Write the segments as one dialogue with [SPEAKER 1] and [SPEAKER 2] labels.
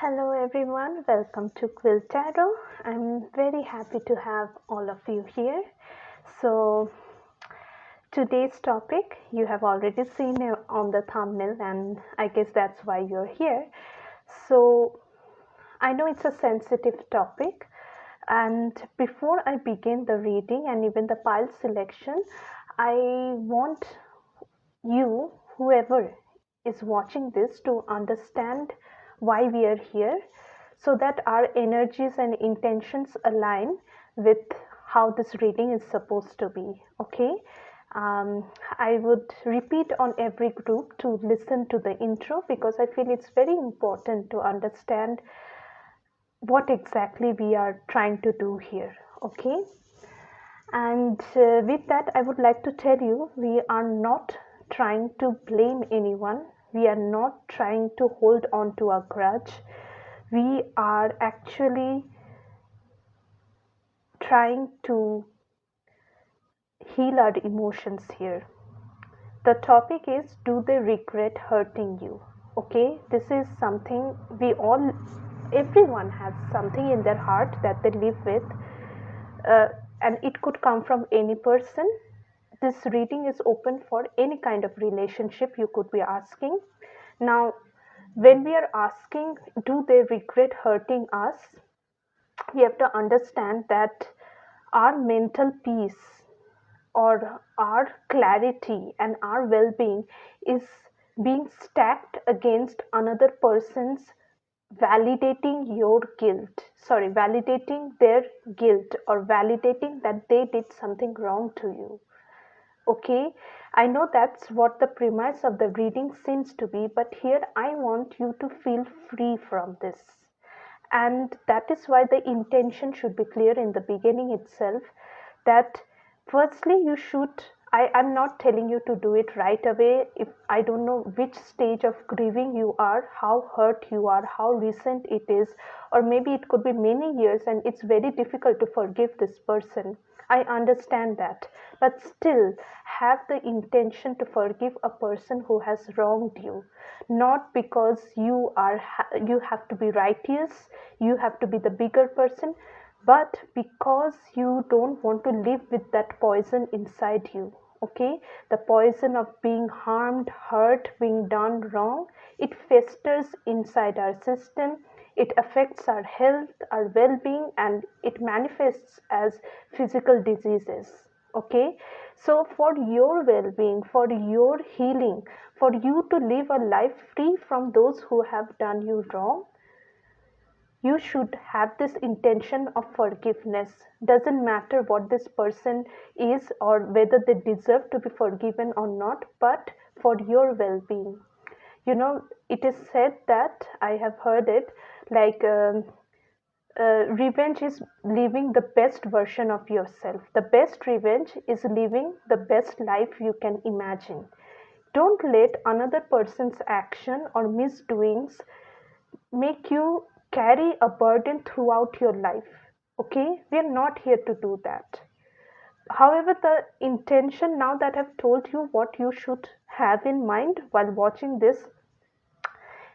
[SPEAKER 1] Hello everyone, welcome to Quill Tarot. I'm very happy to have all of you here. So, today's topic you have already seen on the thumbnail, and I guess that's why you're here. So, I know it's a sensitive topic, and before I begin the reading and even the pile selection, I want you, whoever is watching this, to understand why we are here so that our energies and intentions align with how this reading is supposed to be. Okay. I would repeat on every group to listen to the intro because I feel it's very important to understand what exactly we are trying to do here. Okay. And with that, I would like to tell you we are not trying to blame anyone. We are not trying to hold on to a grudge. We are actually trying to heal our emotions here. The topic is, do they regret hurting you? Okay, this is something everyone has something in their heart that they live with, uh, and it could come from any person. This reading is open for any kind of relationship you could be asking. Now, when we are asking, do they regret hurting us? We have to understand that our mental peace or our clarity and our well being is being stacked against another person's validating their guilt or validating that they did something wrong to you. Okay, I know that's what the premise of the reading seems to be, but here I want you to feel free from this. And that is why the intention should be clear in the beginning itself, that firstly you should, I'm not telling you to do it right away. If I don't know which stage of grieving you are, how hurt you are, how recent it is, or maybe it could be many years and it's very difficult to forgive this person. I understand that, but still have the intention to forgive a person who has wronged you, not because you have to be righteous, you have to be the bigger person, but because you don't want to live with that poison inside you. Okay, the poison of being harmed, hurt, being done wrong, it festers inside our system. It affects our health, our well-being, and it manifests as physical diseases. Okay, so for your well-being, for your healing, for you to live a life free from those who have done you wrong, you should have this intention of forgiveness. Doesn't matter what this person is or whether they deserve to be forgiven or not, but for your well-being. You know, it is said that, I have heard it, like revenge is living the best version of yourself. The best revenge is living the best life you can imagine. Don't let another person's action or misdoings make you carry a burden throughout your life. Okay, we are not here to do that. However, the intention, now that I've told you what you should have in mind while watching this,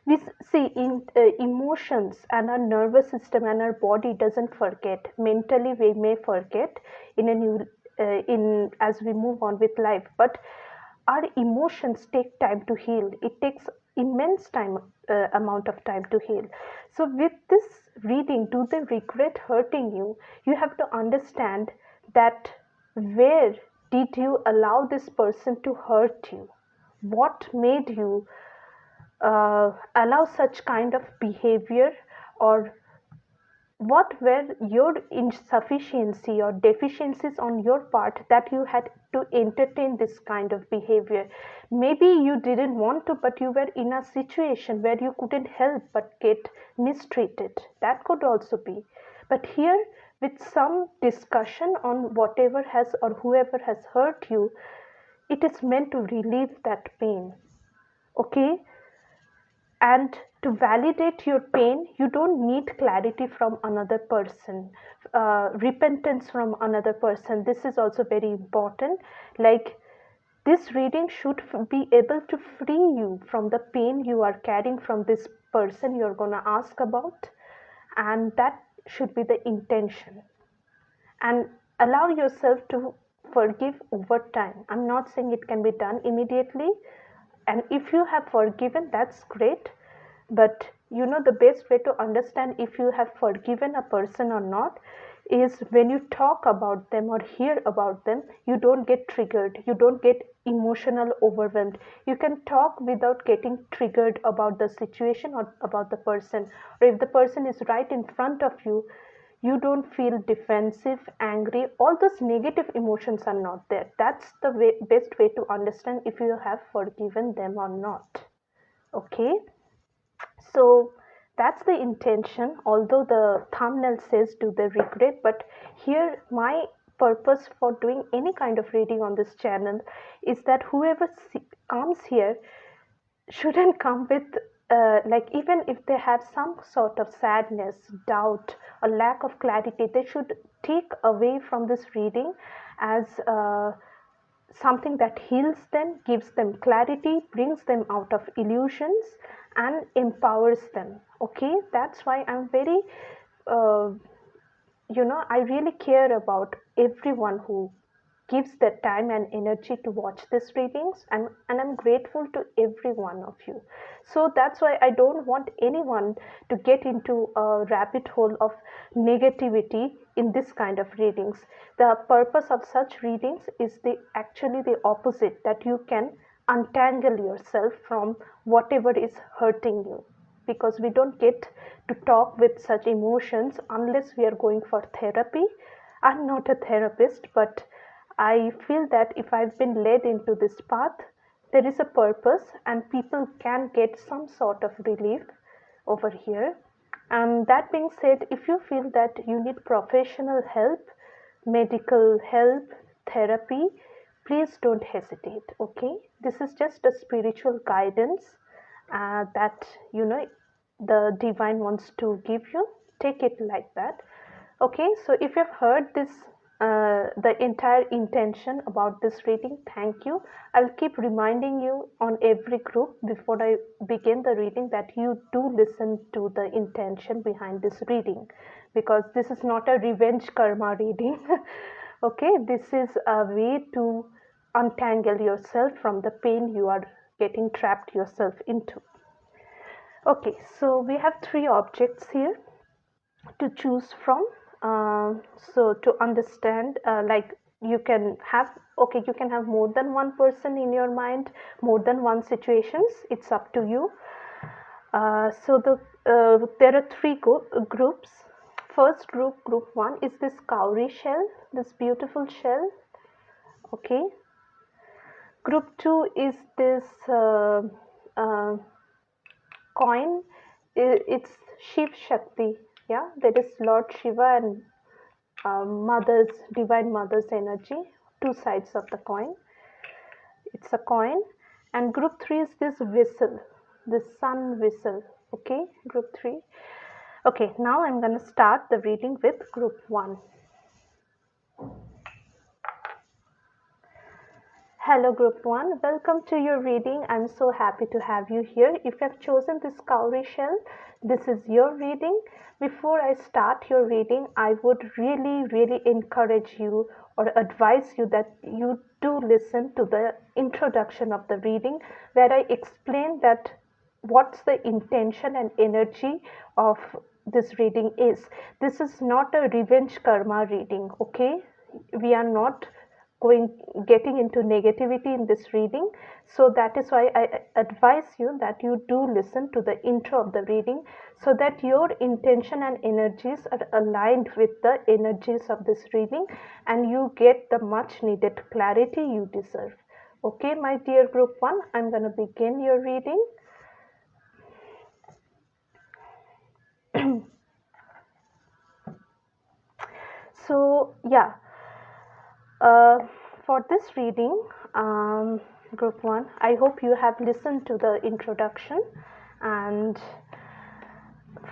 [SPEAKER 1] we see in emotions and our nervous system and our body doesn't forget. Mentally we may forget in a new in as we move on with life, but our emotions take time to heal. It takes immense time, amount of time to heal. So with this reading, do they regret hurting you, you have to understand that where did you allow this person to hurt you, what made you allow such kind of behavior, or what were your insufficiency or deficiencies on your part that you had to entertain this kind of behavior. Maybe you didn't want to, but you were in a situation where you couldn't help but get mistreated. That could also be. But here, with some discussion on whatever has or whoever has hurt you, it is meant to relieve that pain. Okay, and to validate your pain, you don't need clarity from another person, repentance from another person. This is also very important. Like, This reading should be able to free you from the pain you are carrying from this person you're going to ask about, and that should be the intention. And allow yourself to forgive over time. I'm not saying it can be done immediately, and if you have forgiven, that's great. But the best way to understand if you have forgiven a person or not is when you talk about them or hear about them, you don't get triggered, you don't get emotional overwhelmed. You can talk without getting triggered about the situation or about the person. Or if the person is right in front of you, you don't feel defensive, angry. All those negative emotions are not there. That's the best way to understand if you have forgiven them or not. Okay, so that's the intention, although the thumbnail says do they regret. But here my purpose for doing any kind of reading on this channel is that whoever comes here shouldn't come with like, even if they have some sort of sadness, doubt, or lack of clarity, they should take away from this reading as something that heals them, gives them clarity, brings them out of illusions, and empowers them. Okay, that's why I'm very uh, I really care about everyone who gives their time and energy to watch these readings, and I'm grateful to every one of you. So that's why I don't want anyone to get into a rabbit hole of negativity in this kind of readings. The purpose of such readings is actually the opposite, that you can untangle yourself from whatever is hurting you, because we don't get to talk with such emotions unless we are going for therapy. I'm not a therapist, but I feel that if I've been led into this path, there is a purpose and people can get some sort of relief over here. And that being said, if you feel that you need professional help, medical help, therapy, please don't hesitate. Okay, this is just a spiritual guidance that the divine wants to give you. Take it like that. Okay, so if you've heard this the entire intention about this reading, thank you. I'll keep reminding you on every group before I begin the reading that you do listen to the intention behind this reading, because this is not a revenge karma reading. Okay, this is a way to untangle yourself from the pain you are getting trapped yourself into. Okay, so we have 3 objects here to choose from. So to understand, like, you can have, okay, you can have more than one person in your mind, more than one situations. It's up to you. So there are 3 groups. First group, group 1, is this cowrie shell, this beautiful shell. Okay. Group 2 is this uh, coin. It's Shiv Shakti. Yeah, that is Lord Shiva and mother's, divine mother's energy, 2 sides of the coin. It's a coin. And group 3 is this whistle, this sun whistle. Okay, group 3. Okay, now I'm going to start the reading with group 1. Hello group 1, welcome to your reading. I'm so happy to have you here. If you have chosen this cowrie shell, this is your reading. Before I start your reading, I would really encourage you or advise you that you do listen to the introduction of the reading, where I explain that what's the intention and energy of this reading is. This is not a revenge karma reading, okay? We are not getting into negativity in this reading. So that is why I advise you that you do listen to the intro of the reading, so that your intention and energies are aligned with the energies of this reading and you get the much needed clarity you deserve. Okay, my dear group 1, I'm going to begin your reading. So yeah, for this reading, group 1, I hope you have listened to the introduction. And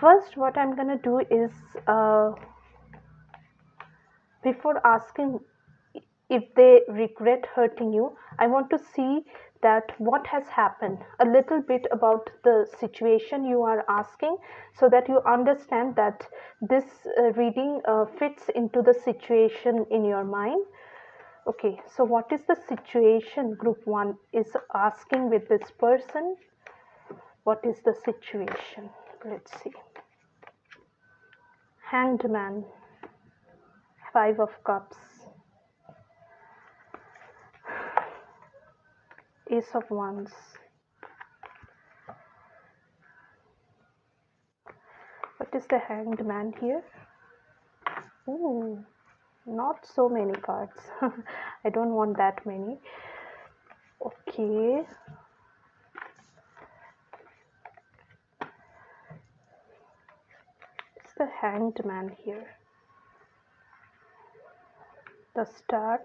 [SPEAKER 1] first, what I'm going to do is, before asking if they regret hurting you. I want to see that what has happened, a little bit about the situation you are asking, so that you understand that this reading fits into the situation in your mind. Okay, so what is the situation group 1 is asking with this person? What is the situation? Let's see. Hanged man, 5 of cups, ace of wands, what is the hanged man here? Ooh, not so many cards. I don't want that many. Okay, it's the hanged man here. The star,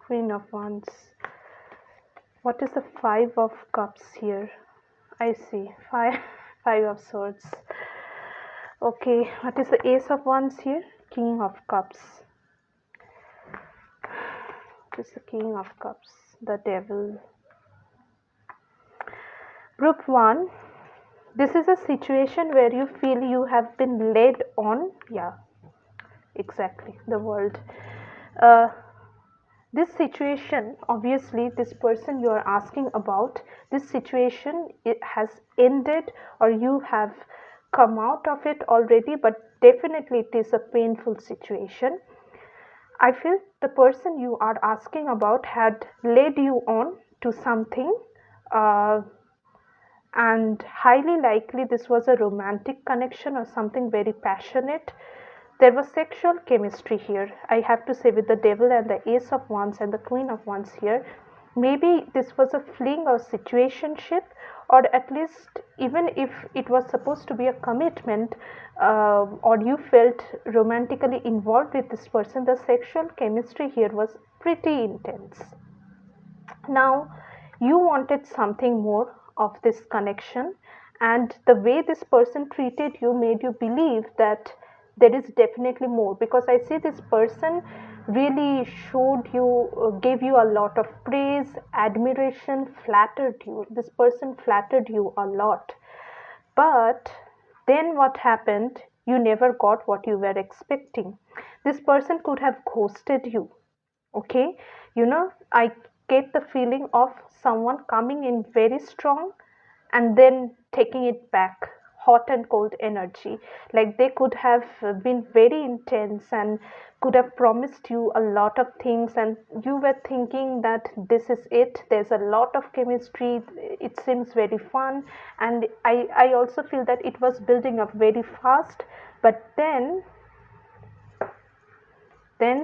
[SPEAKER 1] queen of wands. What is the 5 of cups here? I see, 5 of swords. Okay, what is the ace of wands here? King of cups. What is the king of cups? The devil. Group 1, this is a situation where you feel you have been led on. Yeah, exactly, the world. This situation, obviously, this person you are asking about, this situation, it has ended or you have come out of it already, but definitely it is a painful situation. I feel the person you are asking about had led you on to something, uh, and highly likely this was a romantic connection or something very passionate. There was sexual chemistry here, I have to say, with the devil and the ace of wands and the queen of wands here. Maybe this was a fling or situationship, or at least even if it was supposed to be a commitment, or you felt romantically involved with this person, the sexual chemistry here was pretty intense. Now, you wanted something more of this connection, and the way this person treated you made you believe that there is definitely more, because I see this person really showed you, gave you a lot of praise, admiration, flattered you. This person flattered you a lot. But then what happened? You never got what you were expecting. This person could have ghosted you. Okay, I get the feeling of someone coming in very strong and then taking it back, hot and cold energy. Like they could have been very intense and could have promised you a lot of things, and you were thinking that this is it, there's a lot of chemistry, it seems very fun, and I also feel that it was building up very fast. But then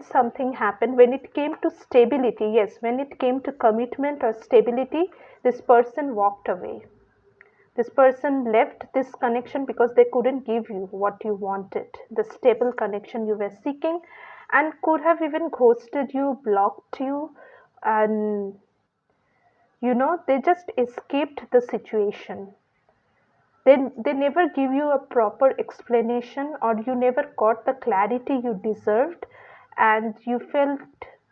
[SPEAKER 1] something happened when it came to stability. Yes, when it came to commitment or stability, this person walked away. This person left this connection because they couldn't give you what you wanted, the stable connection you were seeking, and could have even ghosted you, blocked you, and they just escaped the situation. They never give you a proper explanation, or you never got the clarity you deserved, and you felt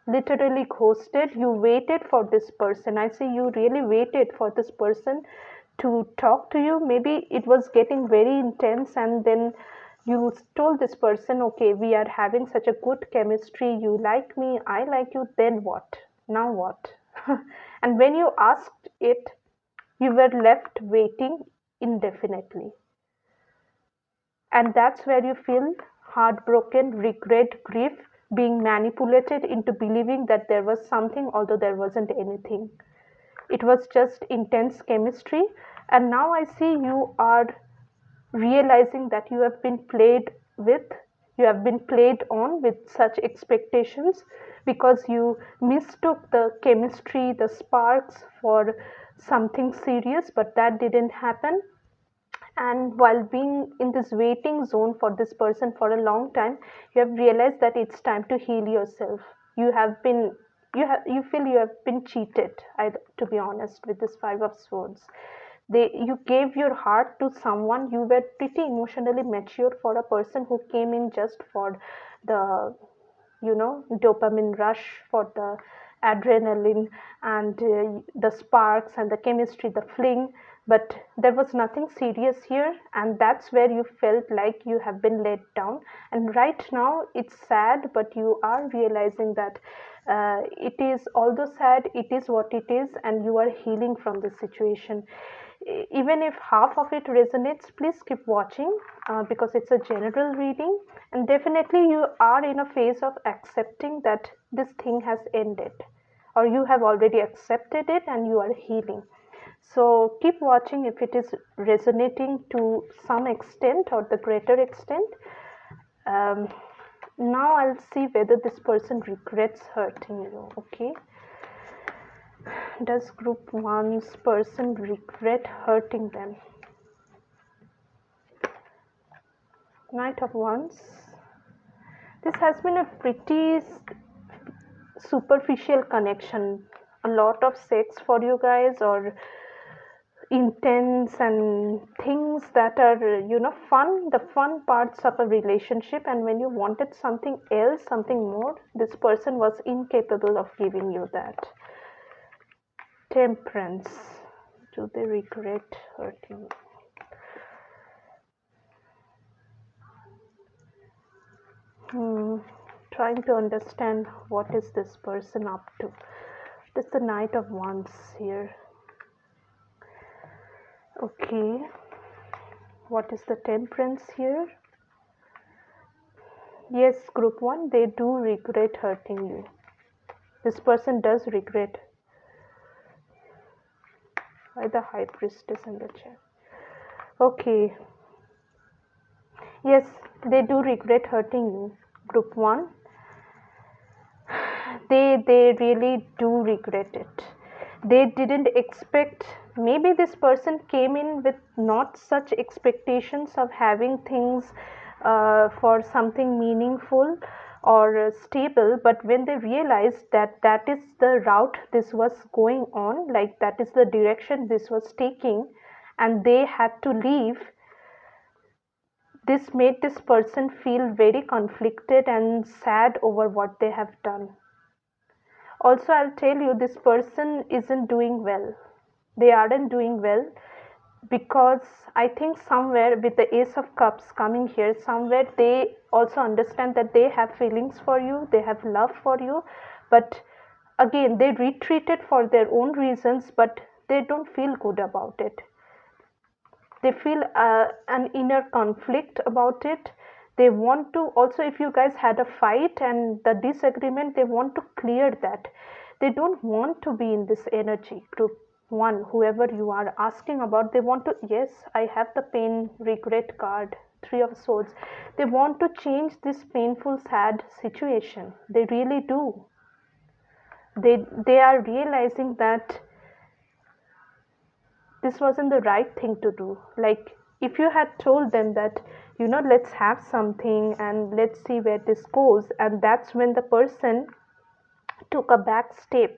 [SPEAKER 1] literally ghosted. You waited for this person. I say you really waited for this person to talk to you. Maybe it was getting very intense, and then you told this person, okay, we are having such a good chemistry, you like me, I like you, then what? Now what? And when you asked it, you were left waiting indefinitely. And that's where you feel heartbroken, regret, grief, being manipulated into believing that there was something, although there wasn't anything. It was just intense chemistry. And now I see you are realizing that you have been played with, you have been played on with such expectations, because you mistook the chemistry, the sparks, for something serious, but that didn't happen. And while being in this waiting zone for this person for a long time, you have realized that it's time to heal yourself. You feel you have been cheated, to be honest, with this 5 of swords. You gave your heart to someone. You were pretty emotionally mature for a person who came in just for the dopamine rush, for the adrenaline and the sparks and the chemistry, the fling. But there was nothing serious here, and that's where you felt like you have been let down. And right now it's sad, but you are realizing that it is, although sad, it is what it is, and you are healing from the situation. Even if half of it resonates, please keep watching, because it's a general reading, and definitely you are in a phase of accepting that this thing has ended, or you have already accepted it and you are healing. So keep watching if it is resonating to some extent or the greater extent. um, Now I'll see whether this person regrets hurting you. Okay, does group one's person regret hurting them? Knight of Wands. This has been a pretty superficial connection. A lot of sex for you guys, or intense and things that are, fun, the fun parts of a relationship. And when you wanted something else, something more, this person was incapable of giving you that. Temperance. Do they regret hurting? Trying to understand what is this person up to. It is the Knight of Wands here. Okay, what is the Temperance here? Yes, group one, they do regret hurting you. This person does regret. Why the High Priestess in the chat? Okay, yes, they do regret hurting you. Group one, they really do regret it. They didn't expect, maybe this person came in with not such expectations of having things for something meaningful or stable, but when they realized that that is the route this was going on, like that is the direction this was taking, and they had to leave, this made this person feel very conflicted and sad over what they have done. Also, I'll tell you, this person isn't doing well. They aren't doing well, because I think somewhere with the Ace of Cups coming here, somewhere they also understand that they have feelings for you, they have love for you, but again, they retreated for their own reasons, but they don't feel good about it. They feel an inner conflict about it. They want to also, if you guys had a fight and the disagreement, they want to clear that. They don't want to be in this energy. Group one, whoever you are asking about, they want to, yes, I have the pain regret card, Three of Swords. They want to change this painful sad situation. They really do. They are realizing that this wasn't the right thing to do. Like, if you had told them that, let's have something and let's see where this goes, and that's when the person took a back step.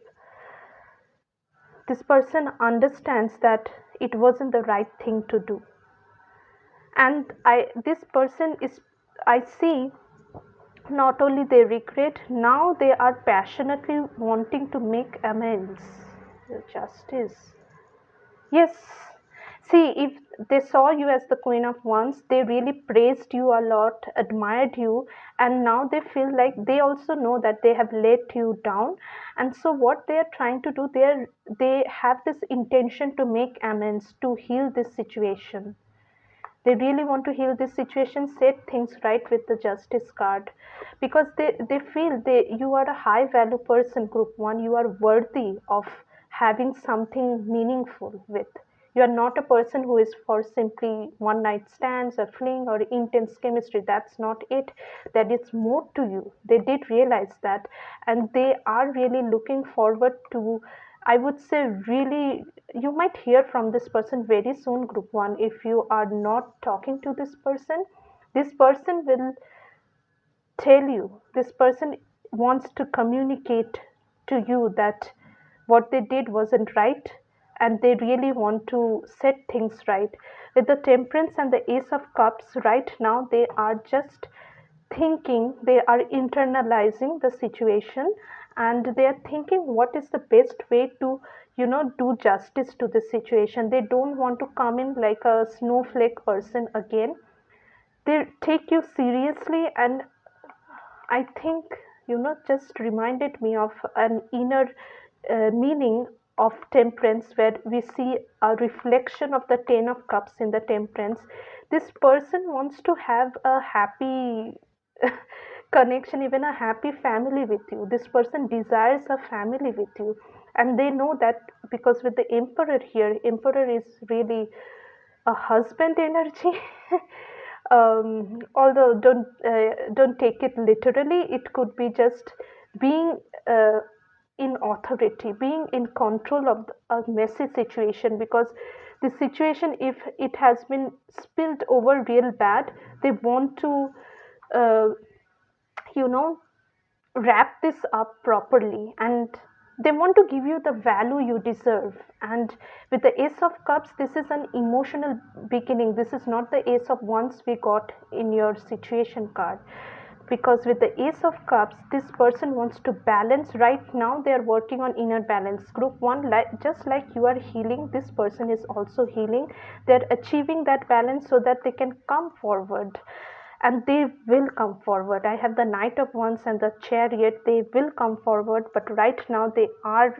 [SPEAKER 1] This person understands that it wasn't the right thing to do. And this person is, I see, not only they regret, now they are passionately wanting to make amends. Justice. Yes. See, if they saw you as the Queen of Wands, they really praised you a lot, admired you, and now they feel like they also know that they have let you down. And so, what they are trying to do, they have this intention to make amends, to heal this situation. They really want to heal this situation, set things right with the Justice card, because they feel you are a high value person, group one. You are worthy of having something meaningful with. You are not a person who is for simply one night stands or fling or intense chemistry. That's not it. That is more to you. They did realize that, and they are really looking forward to, I would say, really, you might hear from this person very soon, group one. If you are not talking to this person will tell you, this person wants to communicate to you that what they did wasn't right, and they really want to set things right. With the Temperance and the Ace of Cups, right now they are just thinking, they are internalizing the situation, and they are thinking what is the best way to, do justice to the situation. They don't want to come in like a snowflake person again. They take you seriously, and I think, just reminded me of an inner meaning of Temperance, where we see a reflection of the Ten of Cups in the Temperance. This person wants to have a happy connection, even a happy family with you. This person desires a family with you. And they know that, because with the Emperor here, Emperor is really a husband energy. Although don't take it literally, it could be just being in authority, being in control of a messy situation, because the situation, if it has been spilled over real bad, they want to uh, you know wrap this up properly, and they want to give you the value you deserve. And with the Ace of Cups, this is an emotional beginning. This is not the Ace of Wands we got in your situation card, because with the Ace of Cups, this person wants to balance. Right now they are working on inner balance. Group 1, just like you are healing, this person is also healing. They're achieving that balance so that they can come forward, and they will come forward. I have the Knight of Wands and the Chariot. They will come forward, but right now they are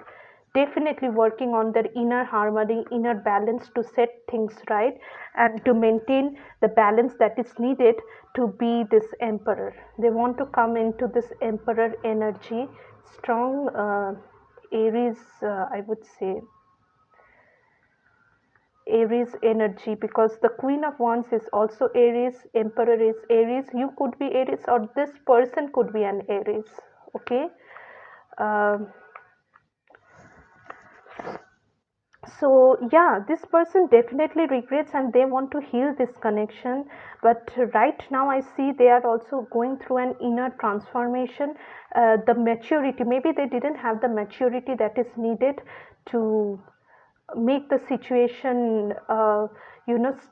[SPEAKER 1] definitely working on their inner harmony, inner balance, to set things right and to maintain the balance that is needed to be this Emperor. They want to come into this Emperor energy, strong Aries, I would say Aries energy, because the Queen of Wands is also Aries, Emperor is Aries. You could be Aries, or this person could be an Aries. Okay. Um, so yeah, this person definitely regrets and they want to heal this connection. But right now I see they are also going through an inner transformation. The maturity, maybe they didn't have the maturity that is needed to make the situation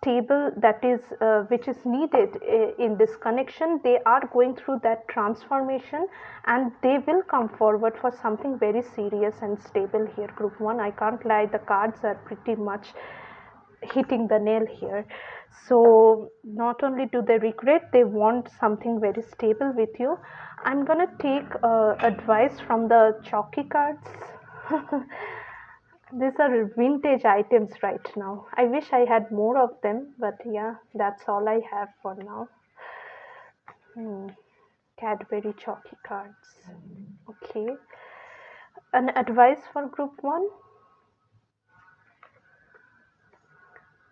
[SPEAKER 1] stable, that is which is needed in this connection. They are going through that transformation, and they will come forward for something very serious and stable here. Group 1, I can't lie, the cards are pretty much hitting the nail here. So not only do they regret, they want something very stable with you. I'm gonna take advice from the chalky cards. These are vintage items right now. I wish I had more of them, but yeah, that's all I have for now. Cadbury chalky cards. Okay. An advice for group 1?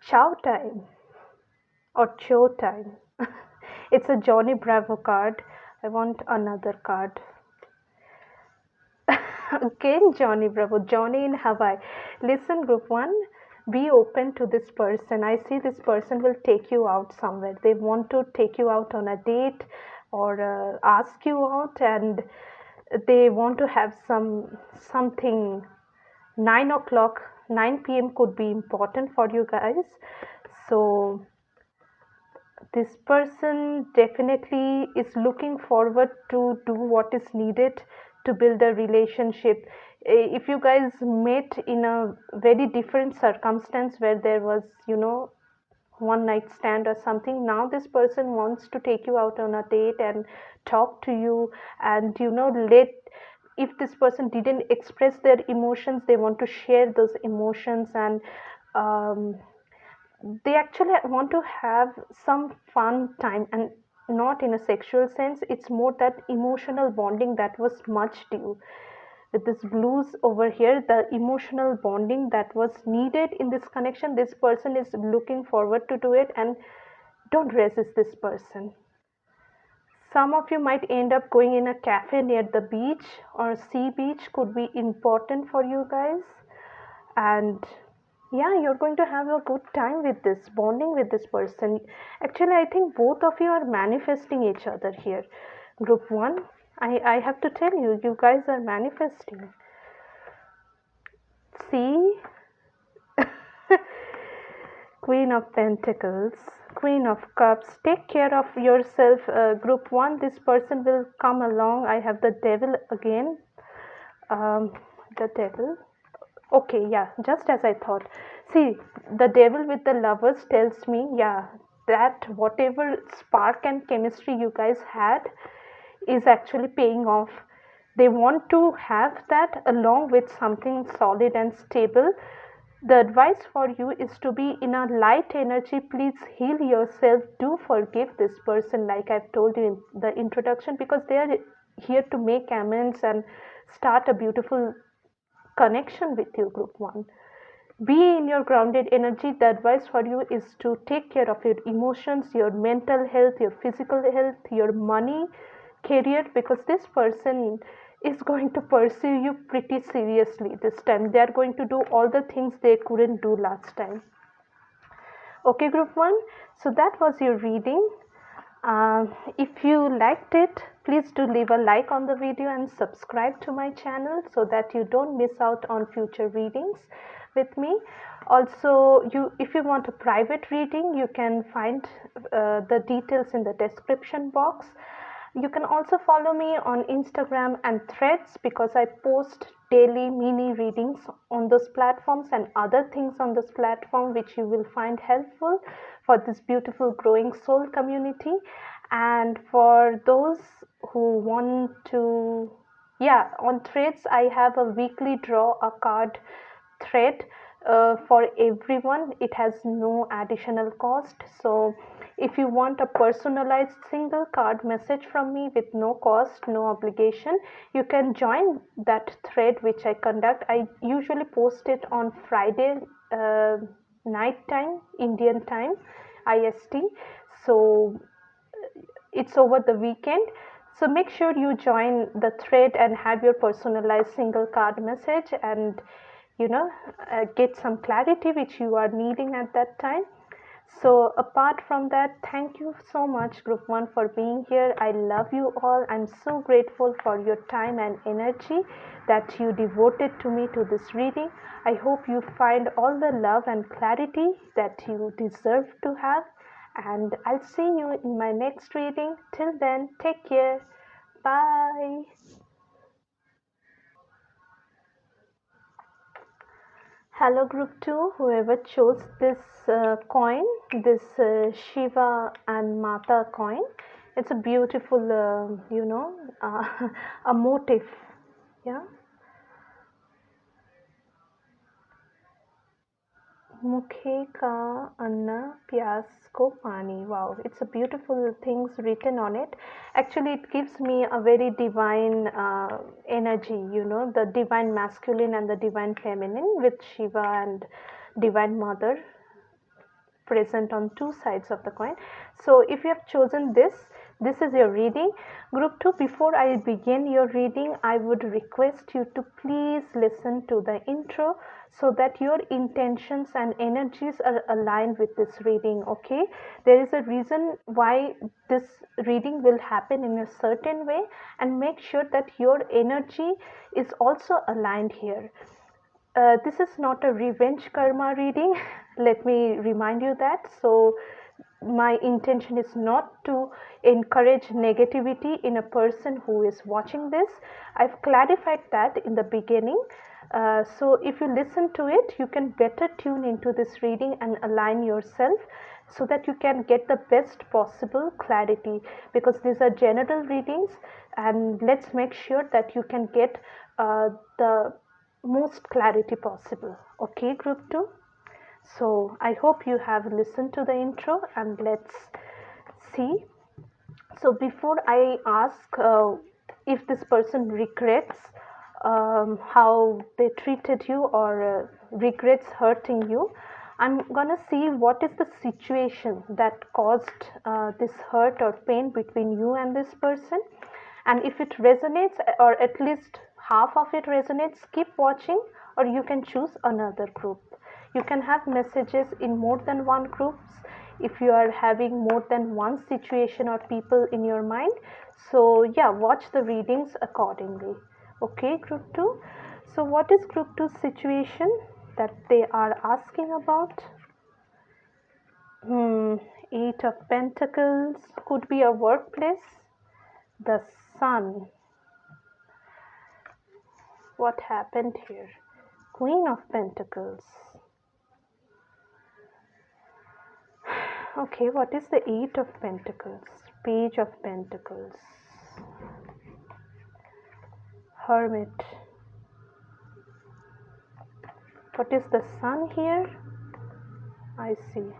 [SPEAKER 1] Chow time or show time. It's a Johnny Bravo card. I want another card. Again, Johnny Bravo, Johnny in Hawaii. Listen, group 1, be open to this person. I see this person will take you out somewhere. They want to take you out on a date, or ask you out, and they want to have something. 9 o'clock, 9 p.m. could be important for you guys. So this person definitely is looking forward to do what is needed to build a relationship. If you guys met in a very different circumstance, where there was, one night stand or something, now this person wants to take you out on a date and talk to you, and let, if this person didn't express their emotions, they want to share those emotions. And um, they actually want to have some fun time, and not in a sexual sense. It's more that emotional bonding that was much due. With this blues over here, the emotional bonding that was needed in this connection, this person is looking forward to do it, and don't resist this person. Some of you might end up going in a cafe near the beach, or sea beach could be important for you guys. And yeah, you're going to have a good time with this, bonding with this person. Actually, I think both of you are manifesting each other here. Group 1, I have to tell you, you guys are manifesting. See, Queen of Pentacles, Queen of Cups. Take care of yourself, group 1. This person will come along. I have the Devil again. The Devil. Okay, yeah, just as I thought. See, the Devil with the Lovers tells me, yeah, that whatever spark and chemistry you guys had is actually paying off. They want to have that along with something solid and stable. The advice for you is to be in a light energy. Please heal yourself. Do forgive this person, like I've told you in the introduction, because they are here to make amends and start a beautiful connection with you, group 1. Be in your grounded energy. The advice for you is to take care of your emotions, your mental health, your physical health, your money, career, because this person is going to pursue you pretty seriously this time. They are going to do all the things they couldn't do last time. Okay, group 1. So that was your reading. If you liked it, please do leave a like on the video and subscribe to my channel so that you don't miss out on future readings with me. Also, if you want a private reading, you can find the details in the description box. You can also follow me on Instagram and Threads, because I post daily mini readings on those platforms and other things on this platform which you will find helpful for this beautiful growing soul community. And for those who want to, yeah, on Threads I have a weekly draw a card thread for everyone. It has no additional cost. So if you want a personalized single card message from me with no cost, no obligation, you can join that thread which I conduct. I usually post it on Friday night time, Indian time, IST. So it's over the weekend. So make sure you join the thread and have your personalized single card message, and get some clarity which you are needing at that time. So apart from that, thank you so much, group 1, for being here. I love you all. I'm so grateful for your time and energy that you devoted to me, to this reading. I hope you find all the love and clarity that you deserve to have, and I'll see you in my next reading. Till then, take care. Bye. Hello, group 2. Whoever chose this coin, this Shiva and Mata coin, it's a beautiful, a motif. Yeah. Mukhe ka anna pyas ko pani. Wow, it's a beautiful things written on it. Actually, it gives me a very divine energy, the divine masculine and the divine feminine, with Shiva and divine mother present on two sides of the coin. So if you have chosen this is your reading. Group 2, before I begin your reading, I would request you to please listen to the intro so that your intentions and energies are aligned with this reading. Okay, there is a reason why this reading will happen in a certain way, and make sure that your energy is also aligned here. This is not a revenge karma reading. Let me remind you that. So, my intention is not to encourage negativity in a person who is watching this. I've clarified that in the beginning. So, if you listen to it, you can better tune into this reading and align yourself so that you can get the best possible clarity, because these are general readings, and let's make sure that you can get the most clarity possible. Okay, group 2. So I hope you have listened to the intro, and let's see. So before I ask if this person regrets how they treated you, or regrets hurting you, I'm gonna see what is the situation that caused this hurt or pain between you and this person. And if it resonates, or at least half of it resonates, keep watching, or you can choose another group. You can have messages in more than one groups if you are having more than one situation or people in your mind. So yeah, watch the readings accordingly. Okay, group 2. So what is group 2 situation that they are asking about? Hmm, Eight of Pentacles could be a workplace. The Sun. What happened here? Queen of Pentacles. Okay, what is the Eight of Pentacles? Page of Pentacles. Hermit. What is the Sun here? I see.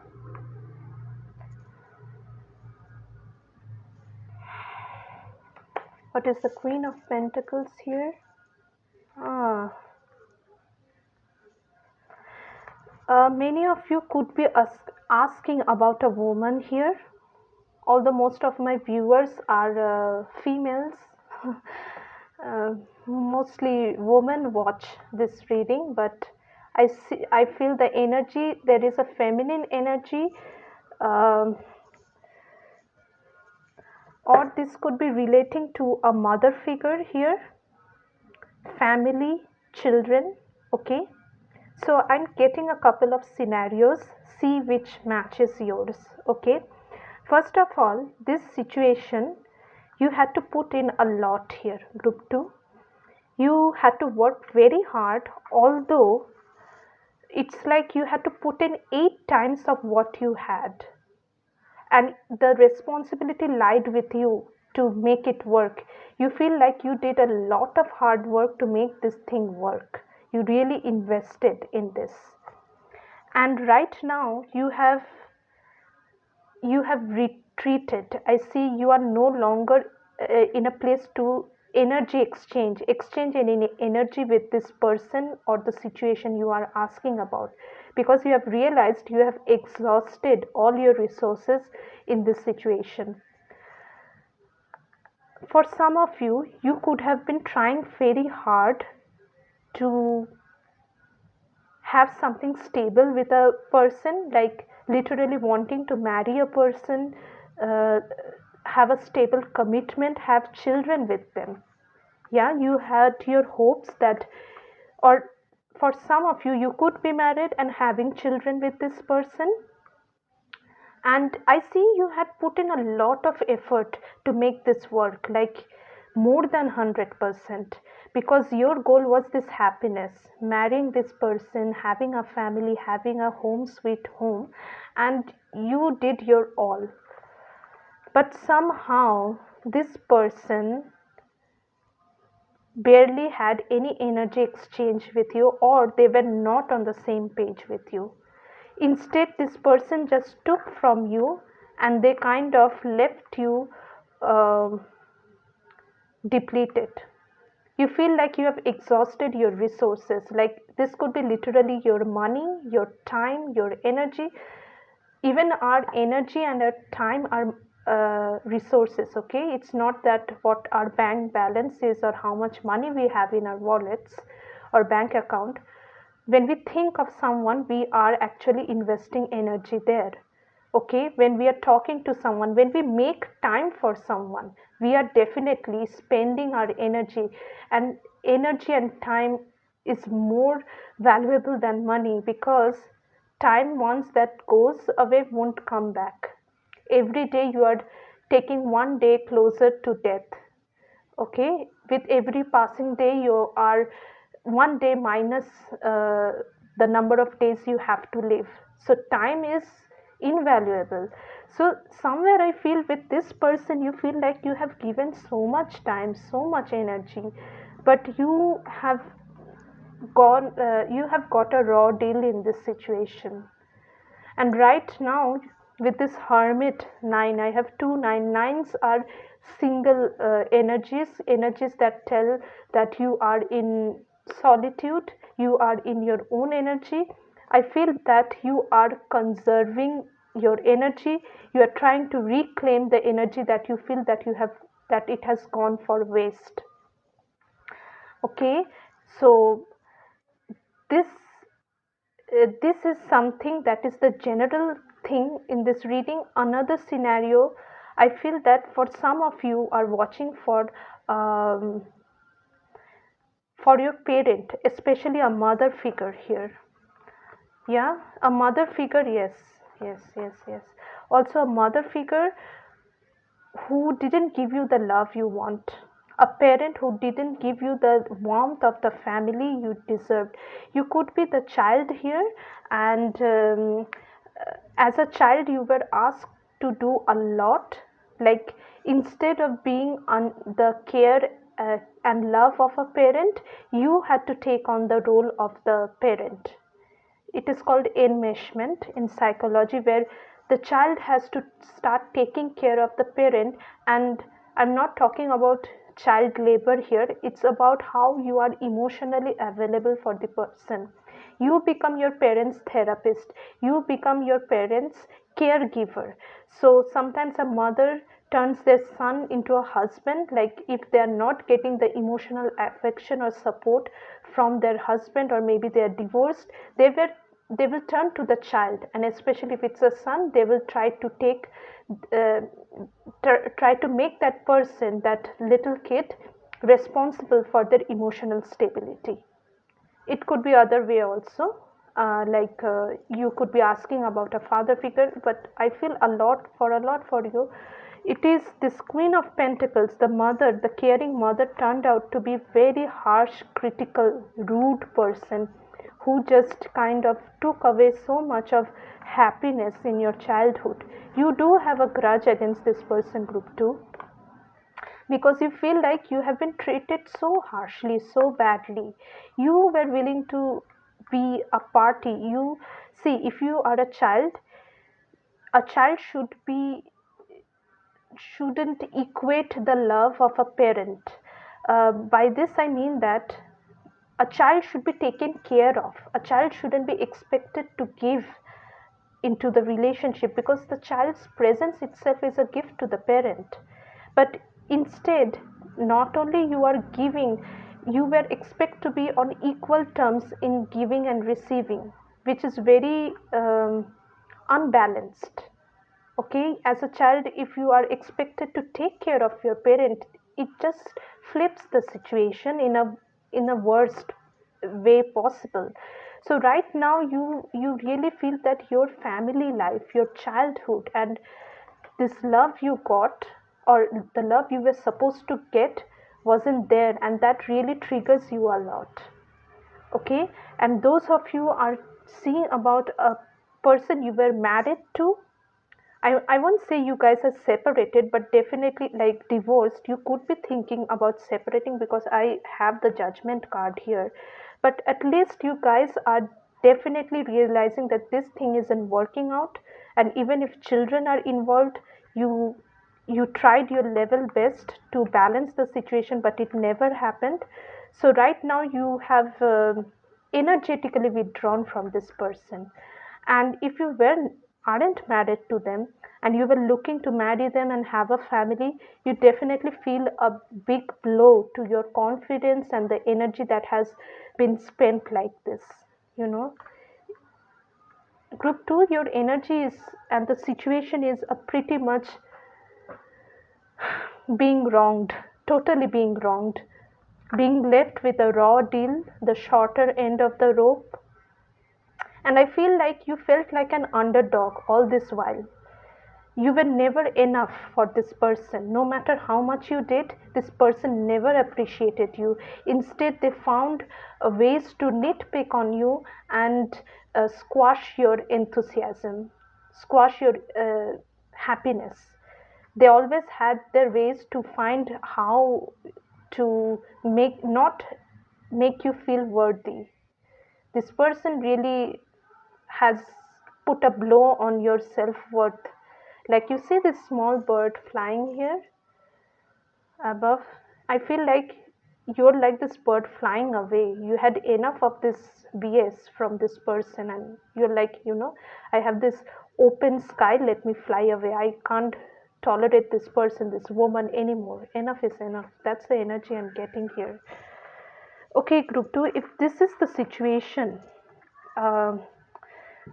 [SPEAKER 1] What is the Queen of Pentacles here? Ah, many of you could be asking about a woman here, although most of my viewers are females. uh, Mostly women watch this reading, but I feel the energy, there is a feminine energy, um, or this could be relating to a mother figure here, family, children. Okay, so I'm getting a couple of scenarios, see which matches yours. Okay, first of all, this situation you had to put in a lot here, group 2. You had to work very hard, although it's like you had to put in 8 times of what you had, and the responsibility lied with you to make it work. You feel like you did a lot of hard work to make this thing work. You really invested in this, and right now you have retreated. I see you are no longer in a place to energy exchange any energy with this person or the situation you are asking about, because you have realized you have exhausted all your resources in this situation. For some of you, you could have been trying very hard to have something stable with a person, like literally wanting to marry a person, uh, have a stable commitment, have children with them. Yeah, you had your hopes that, or for some of you, you could be married and having children with this person. And I see you had put in a lot of effort to make this work, like more than 100%, because your goal was this happiness, marrying this person, having a family, having a home sweet home, and you did your all. But somehow this person barely had any energy exchange with you, or they were not on the same page with you. Instead, this person just took from you and they kind of left you um depleted. You feel like you have exhausted your resources. Like this could be literally your money, your time, your energy. Even our energy and our time are resources. Okay, it's not that what our bank balance is or how much money we have in our wallets or bank account. When we think of someone, we are actually investing energy there. Okay, when we are talking to someone, when we make time for someone, we are definitely spending our energy, and energy and time is more valuable than money, because time once that goes away won't come back. Every day you are taking one day closer to death. Okay, with every passing day you are one day minus the number of days you have to live, so time is invaluable. So somewhere I feel with this person you feel like you have given so much time, so much energy, but you have got a raw deal in this situation. And right now, with this Hermit 9, I have two nines are single energies that tell that you are in solitude, you are in your own energy. I feel that you are conserving your energy, you are trying to reclaim the energy that you feel that you have, that it has gone for waste. Okay, so this this is something that is the general thing in this reading. Another scenario, I feel that for some of you are watching um, for your parent, especially a mother figure here. Yeah, a mother figure, yes. Yes, yes, yes. Also, a mother figure who didn't give you the love you want, a parent who didn't give you the warmth of the family you deserved. You could be the child here, and as a child, you were asked to do a lot. Like, instead of being on the care and love of a parent, you had to take on the role of the parent. It is called enmeshment in psychology, where the child has to start taking care of the parent. And I'm not talking about child labor here, it's about how you are emotionally available for the person. You become your parents therapist, you become your parents caregiver. So sometimes a mother turns their son into a husband, like if they are not getting the emotional affection or support from their husband, or maybe they are divorced, they were they will turn to the child, and especially if it's a son, they will try to take uh, try to make that person, that little kid, responsible for their emotional stability. It could be other way also, you could be asking about a father figure, but I feel a lot for you. It is this Queen of Pentacles, the mother, the caring mother, turned out to be very harsh, critical, rude person who just kind of took away so much of happiness in your childhood. You do have a grudge against this person, group 2, because you feel like you have been treated so harshly, so badly. You were willing to be a party. You see, if you are a child shouldn't equate the love of a parent. By this I mean that a child should be taken care of. A child shouldn't be expected to give into the relationship, because the child's presence itself is a gift to the parent. But instead, not only you are giving, you were expected to be on equal terms in giving and receiving, which is very unbalanced. Okay, as a child, if you are expected to take care of your parent, it just flips the situation in a worst way possible. So right now, you really feel that your family life, your childhood, and this love you got, or the love you were supposed to get, wasn't there, and that really triggers you a lot. Okay, and those of you are seeing about a person you were married to. I won't say you guys are separated, but definitely like divorced. You could be thinking about separating, because I have the judgment card here. But at least you guys are definitely realizing that this thing isn't working out. And even if children are involved, you you tried your level best to balance the situation, but it never happened. So right now you have energetically withdrawn from this person. And if you aren't married to them, and you were looking to marry them and have a family, you definitely feel a big blow to your confidence and the energy that has been spent like this. You know, group 2, your energy is, and the situation is a pretty much being wronged, totally being wronged, being left with a raw deal, the shorter end of the rope. And I feel like you felt like an underdog all this while. You were never enough for this person. No matter how much you did, this person never appreciated you. Instead, they found ways to nitpick on you and squash your enthusiasm, squash your happiness. They always had their ways to find how to not make you feel worthy. This person really has put a blow on your self-worth. Like, you see this small bird flying here above. I feel like you're like this bird flying away. You had enough of this BS from this person, and you're like, I have this open sky, let me fly away. I can't tolerate this person, this woman anymore. Enough is enough. That's the energy I'm getting here. Okay, group 2, if this is the situation, um,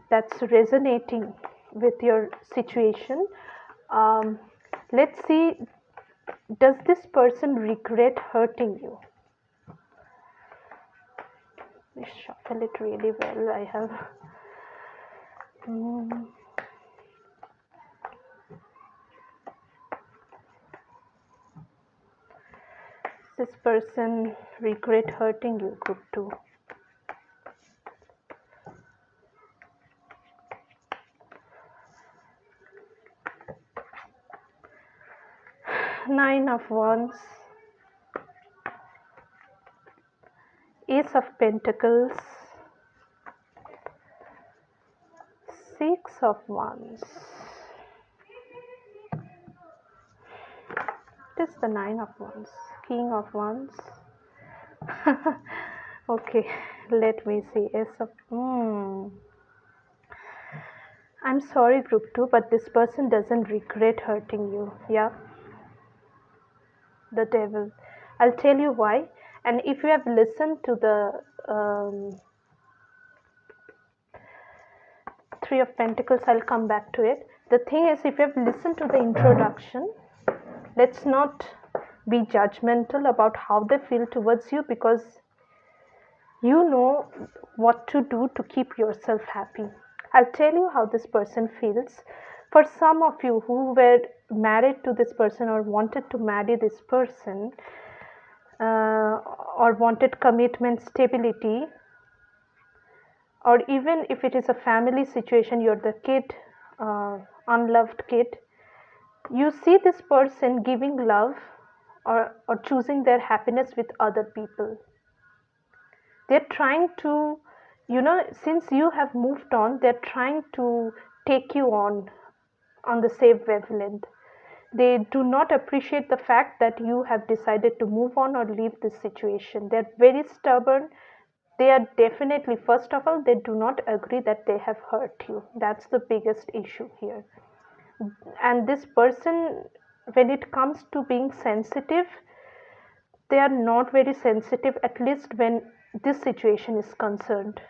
[SPEAKER 1] that's resonating with your situation. Um, let's see, does this person regret hurting you? Let's shuffle it really well. I have. this person regret hurting you, group 2? Nine of Wands, Ace of Pentacles, Six of Wands. It is the Nine of Wands, King of Wands. Okay, let me see. Ace of. I'm sorry, group 2, but this person doesn't regret hurting you. Yeah, the Devil. I'll tell you why. And if you have listened to the Three of Pentacles, I'll come back to it. The thing is, if you have listened to the introduction, let's not be judgmental about how they feel towards you, because you know what to do to keep yourself happy. I'll tell you how this person feels. For some of you who were married to this person or wanted to marry this person, or wanted commitment, stability, or even if it is a family situation, you're the kid, unloved kid, you see this person giving love or choosing their happiness with other people. They're trying to, since you have moved on, they're trying to take you on the same wavelength. They do not appreciate the fact that you have decided to move on or leave this situation. They're very stubborn. They are definitely, first of all, they do not agree that they have hurt you. That's the biggest issue here. And this person, when it comes to being sensitive, they are not very sensitive, at least when this situation is concerned.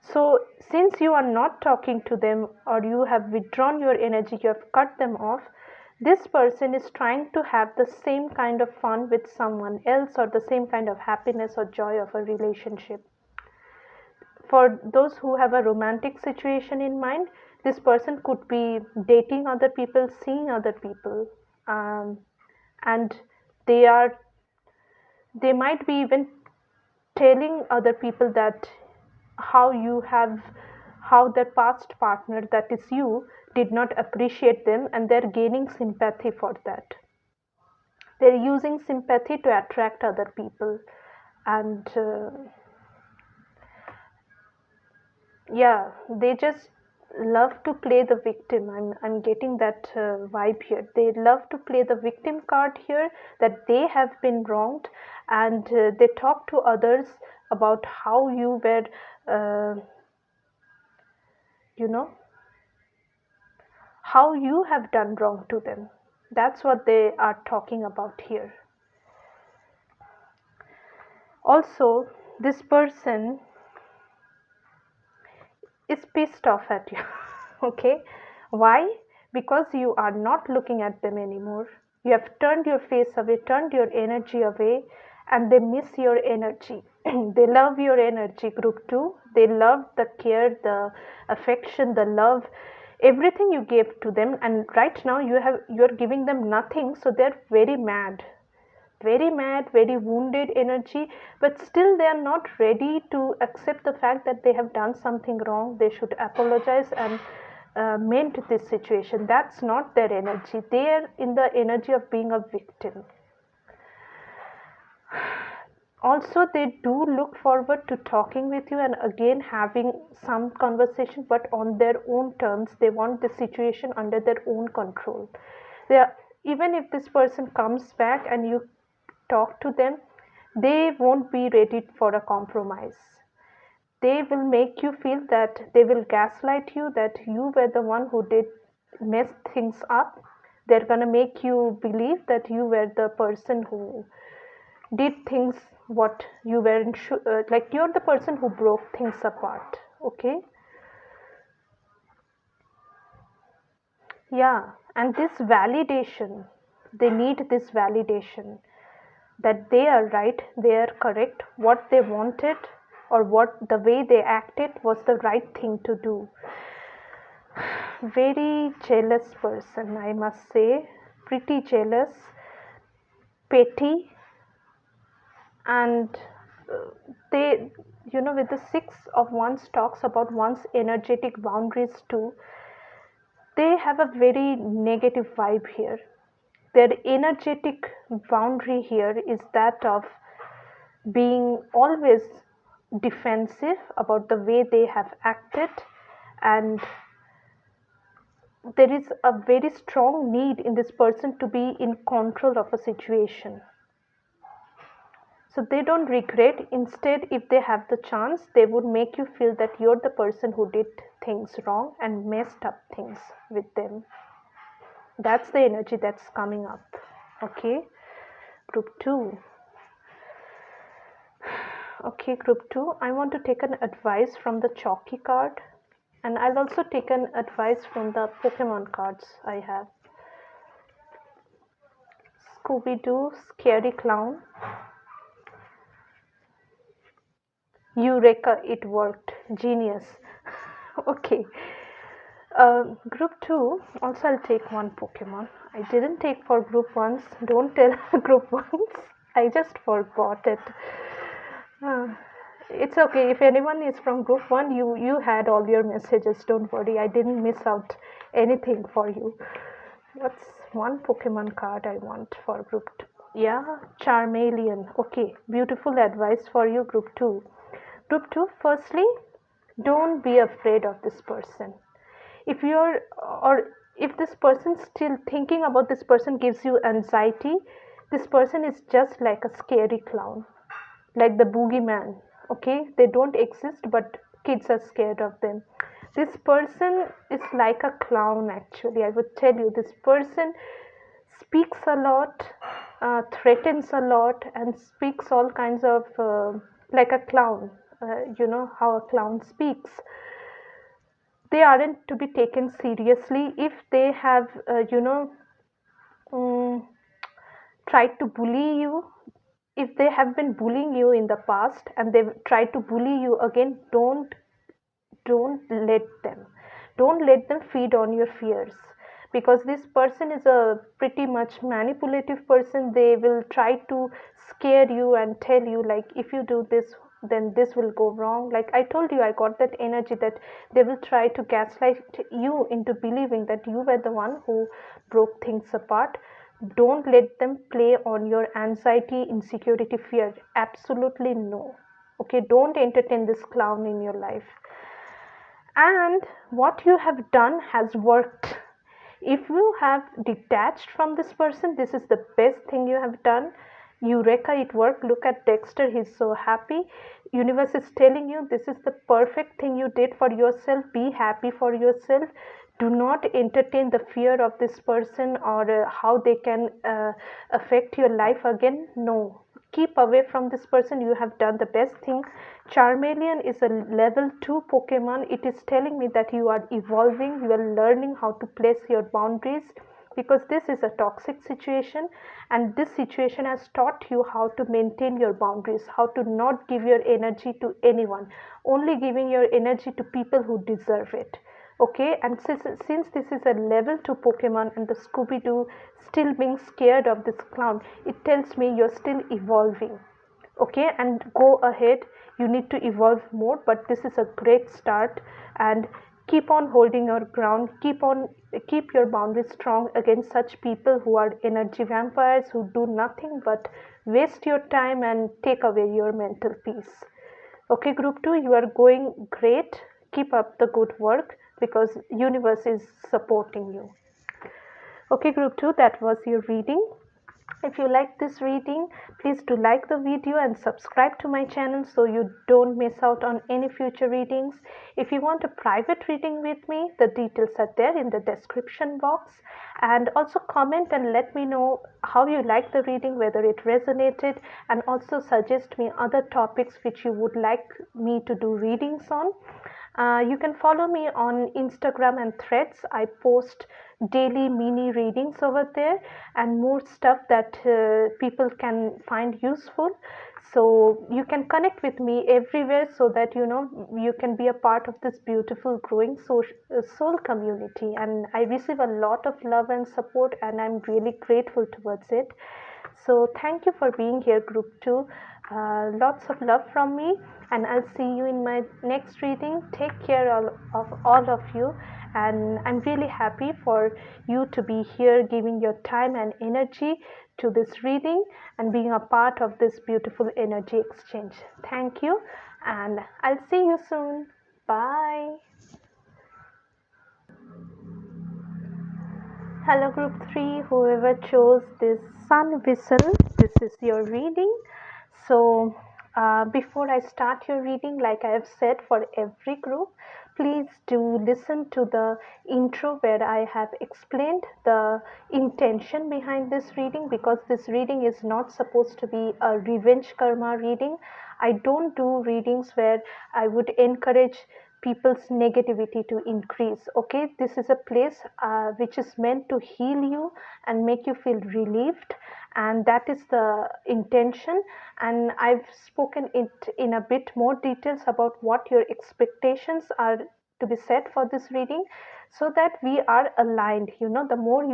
[SPEAKER 1] So since you are not talking to them, or you have withdrawn your energy, you have cut them off, this person is trying to have the same kind of fun with someone else, or the same kind of happiness or joy of a relationship. For those who have a romantic situation in mind, this person could be dating other people, seeing other people, and they might be even telling other people that how their past partner, that is you, did not appreciate them, and they're gaining sympathy for that. They're using sympathy to attract other people, and yeah, they just love to play the victim. I'm getting that vibe here. They love to play the victim card here, that they have been wronged, and they talk to others about how you were, you know, how you have done wrong to them. That's what they are talking about here. Also, this person is pissed off at you. Okay, why? Because you are not looking at them anymore. You have turned your face away, turned your energy away, and they miss your energy. They love your energy, group 2. They love the care, the affection, the love, everything you gave to them, and right now you're giving them nothing, so they're very mad, very wounded energy, but still they are not ready to accept the fact that they have done something wrong. They should apologize and mend this situation. That's not their energy. They are in the energy of being a victim. Also, they do look forward to talking with you and again having some conversation, but on their own terms. They want the situation under their own control. They are, even if this person comes back and you talk to them, they won't be ready for a compromise. They will make you feel that, they will gaslight you that you were the one who did mess things up. They're going to make you believe that you were the person who did things what you weren't sure, like you're the person who broke things apart. Okay, yeah, and this validation, they need this validation that they are right, they are correct, what they wanted or what the way they acted was the right thing to do. Very jealous person, I must say, pretty jealous, petty, And they, with the Six of Wands talks about one's energetic boundaries too, they have a very negative vibe here. Their energetic boundary here is that of being always defensive about the way they have acted, and there is a very strong need in this person to be in control of a situation. So they don't regret. Instead, if they have the chance, they would make you feel that you're the person who did things wrong and messed up things with them. That's the energy that's coming up. Okay, group 2. Okay, group 2, I want to take an advice from the Chalky card, and I'll also take an advice from the Pokemon cards I have. Scooby-Doo, Scary Clown. Eureka, it worked. Genius. Okay. Group 2, also I'll take one Pokemon. I didn't take for group 1s. Don't tell group 1s. I just forgot it. Uh, it's okay. If anyone is from group 1, you had all your messages. Don't worry. I didn't miss out anything for you. What's one Pokemon card I want for group 2? Yeah, Charmeleon. Okay, beautiful advice for you, group 2. Group 2, firstly, don't be afraid of this person. If you're, or if this person still thinking about this person gives you anxiety, this person is just like a scary clown, like the boogeyman. Okay, they don't exist, but kids are scared of them. This person is like a clown, actually. I would tell you, this person speaks a lot, threatens a lot, and speaks all kinds of like a clown. You know how a clown speaks. They aren't to be taken seriously if they have, um, tried to bully you. If they have been bullying you in the past and they've tried to bully you again, don't let them, don't let them feed on your fears, because this person is a pretty much manipulative person. They will try to scare you and tell you, like, if you do this, then this will go wrong. Like I told you, I got that energy that they will try to gaslight you into believing that you were the one who broke things apart. Don't let them play on your anxiety, insecurity, fear. Absolutely no. Okay, don't entertain this clown in your life. And what you have done has worked. If you have detached from this person, this is the best thing you have done. Eureka, it worked. Look at Dexter, he's so happy. Universe is telling you this is the perfect thing you did for yourself. Be happy for yourself. Do not entertain the fear of this person, or how they can affect your life again. No, keep away from this person. You have done the best thing. Charmeleon is a level 2 Pokemon. It is telling me that you are evolving, you are learning how to place your boundaries, because this is a toxic situation, and this situation has taught you how to maintain your boundaries, how to not give your energy to anyone, only giving your energy to people who deserve it. Okay, and since this is a level 2 Pokemon and the Scooby-Doo still being scared of this clown, it tells me you're still evolving. Okay, and go ahead, you need to evolve more, but this is a great start. And keep on holding your ground, keep your boundaries strong against such people who are energy vampires, who do nothing but waste your time and take away your mental peace. Okay, group 2, you are going great. Keep up the good work, because universe is supporting you. Okay, group 2, that was your reading. If you like this reading, please do like the video and subscribe to my channel so you don't miss out on any future readings. If you want a private reading with me, the details are there in the description box. And also comment and let me know how you like the reading, whether it resonated, and also suggest me other topics which you would like me to do readings on. You can follow me on Instagram and Threads. I post daily mini readings over there and more stuff that people can find useful. So you can connect with me everywhere, so that you can be a part of this beautiful growing soul community. And I receive a lot of love and support, and I'm really grateful towards it. So thank you for being here, group 2. Lots of love from me, and I'll see you in my next reading. Take care of all of you, and I'm really happy for you to be here giving your time and energy to this reading and being a part of this beautiful energy exchange. Thank you, and I'll see you soon. Bye. Hello, group 3, whoever chose this sun whistle, this is your reading. So, before I start your reading, like I have said for every group, please do listen to the intro where I have explained the intention behind this reading, because this reading is not supposed to be a revenge karma reading. I don't do readings where I would encourage people's negativity to increase. Okay, this is a place which is meant to heal you and make you feel relieved, and that is the intention. And I've spoken it in a bit more details about what your expectations are to be set for this reading, so that we are aligned. You know, the more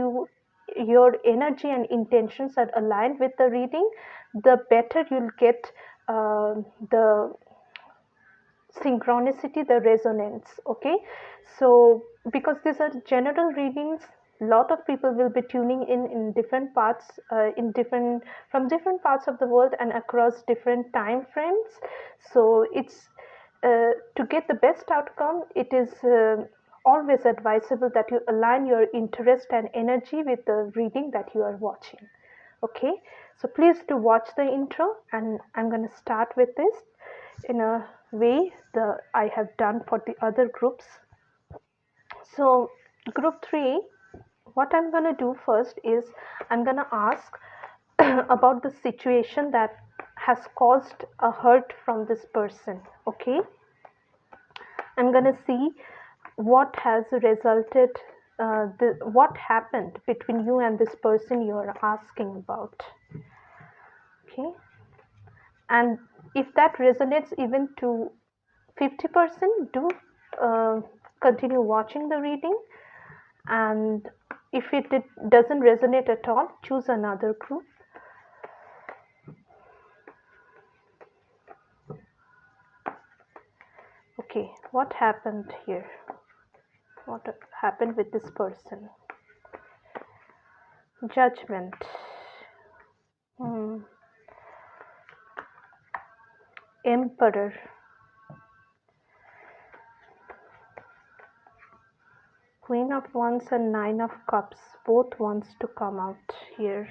[SPEAKER 1] your energy and intentions are aligned with the reading, the better you'll get the synchronicity, the resonance. Okay, so because these are general readings, lot of people will be tuning in different parts, in different from different parts of the world and across different time frames. So it's to get the best outcome, it is always advisable that you align your interest and energy with the reading that you are watching. Okay, so please do watch the intro, and I'm going to start with this in a way I have done for the other groups. So group 3, what I'm going to do first is I'm going to ask about the situation that has caused a hurt from this person. Okay, I'm going to see what has resulted, what happened between you and this person you are asking about. Okay, and if that resonates even to 50%, do continue watching the reading, and if it doesn't resonate at all, choose another group. Okay, what happened here? What happened with this person? Judgment. Emperor. Queen of Wands and Nine of Cups, both wants to come out here.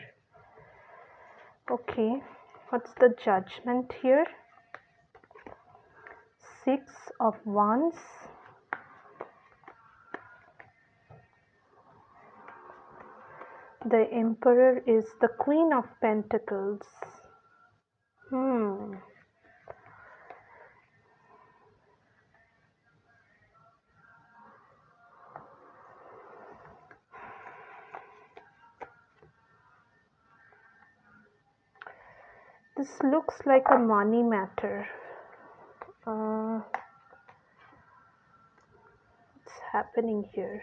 [SPEAKER 1] Okay, what's the judgment here? Six of Wands. The Emperor is the Queen of Pentacles. This looks like a money matter. What's happening here?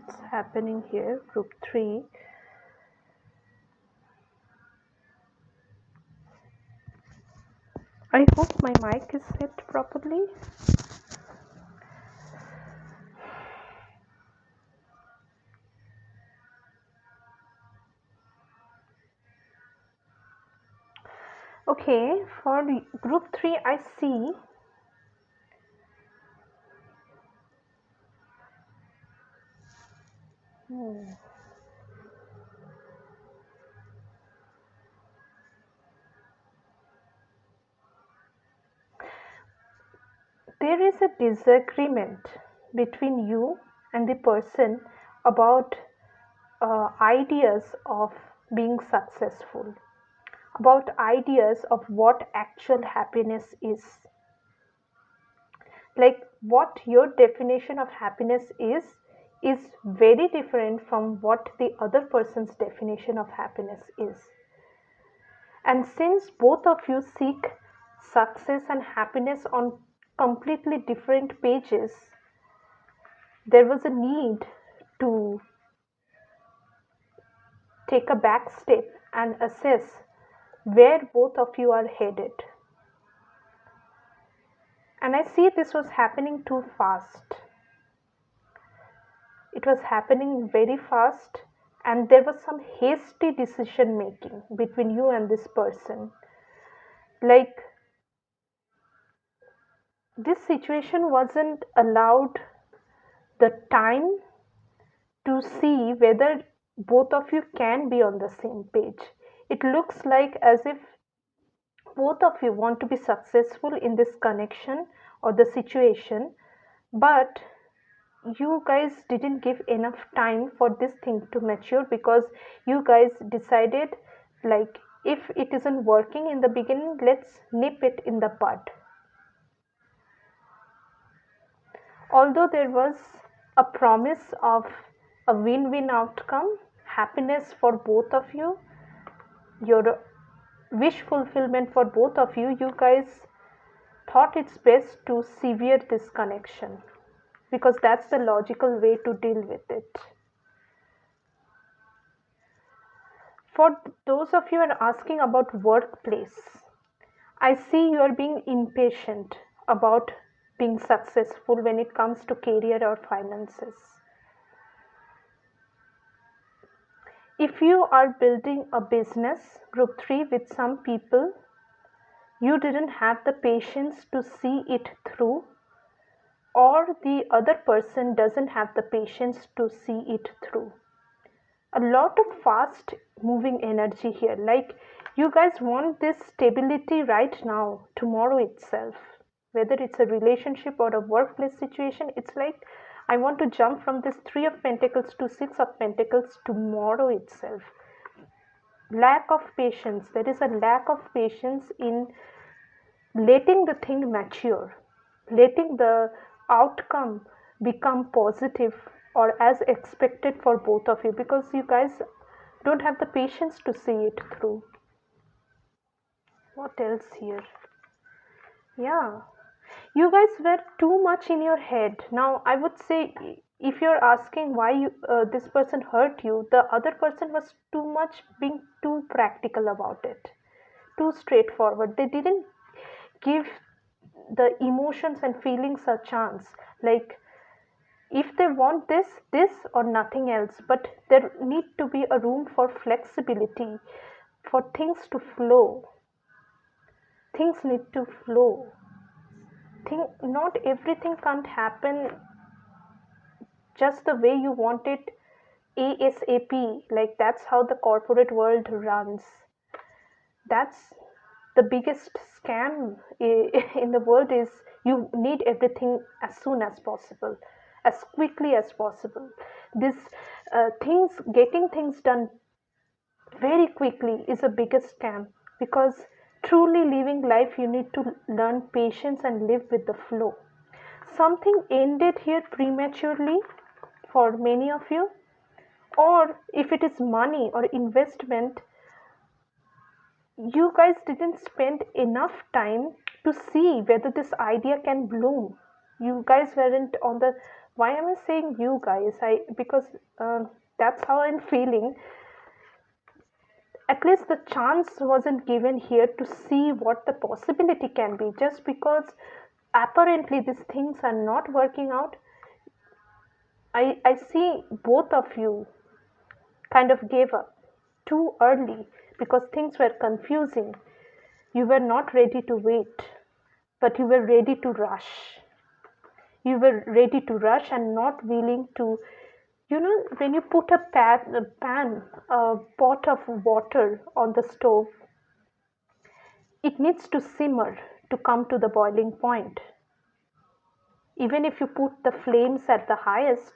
[SPEAKER 1] What's happening here? Group 3. I hope my mic is set properly. Okay, for group 3, I see there is a disagreement between you and the person about ideas of being successful, about ideas of what actual happiness is. Like what your definition of happiness is very different from what the other person's definition of happiness is. And since both of you seek success and happiness on completely different pages, there was a need to take a back step and assess where both of you are headed. And I see this was happening too fast. It was happening very fast, and there was some hasty decision making between you and this person. Like, this situation wasn't allowed the time to see whether both of you can be on the same page. It looks like as if both of you want to be successful in this connection or the situation, but you guys didn't give enough time for this thing to mature because you guys decided, like, if it isn't working in the beginning, let's nip it in the bud. Although there was a promise of a win-win outcome, happiness for both of you, your wish fulfillment for both of you, you guys thought it's best to sever this connection because that's the logical way to deal with it. For those of you who are asking about workplace, I see you are being impatient about being successful when it comes to career or finances. If you are building a business, group 3, with some people, you didn't have the patience to see it through, or the other person doesn't have the patience to see it through. A lot of fast moving energy here. Like, you guys want this stability right now, tomorrow itself. Whether it's a relationship or a workplace situation, it's like, I want to jump from this 3 of Pentacles to 6 of Pentacles tomorrow itself. Lack of patience. There is a lack of patience in letting the thing mature, letting the outcome become positive or as expected for both of you, because you guys don't have the patience to see it through. What else here? Yeah, you guys were too much in your head. Now I would say, if you're asking why this person hurt you, the other person was too much being too practical about it, too straightforward. They didn't give the emotions and feelings a chance. Like, if they want this or nothing else, but there need to be a room for flexibility, for things to flow. Things need to flow. Not everything can't happen just the way you want it ASAP. Like, that's how the corporate world runs. That's the biggest scam in the world, is you need everything as soon as possible, as quickly as possible. This getting things done very quickly is a biggest scam, because truly living life, you need to learn patience and live with the flow. Something ended here prematurely for many of you, or if it is money or investment, you guys didn't spend enough time to see whether this idea can bloom. You guys weren't on the, why am I saying you guys, I because that's how I'm feeling. At least the chance wasn't given here to see what the possibility can be. Just because apparently these things are not working out, I see both of you kind of gave up too early because things were confusing. You were not ready to wait, but you were ready to rush. You were ready to rush and not willing to, when you put a pot of water on the stove, it needs to simmer to come to the boiling point. Even if you put the flames at the highest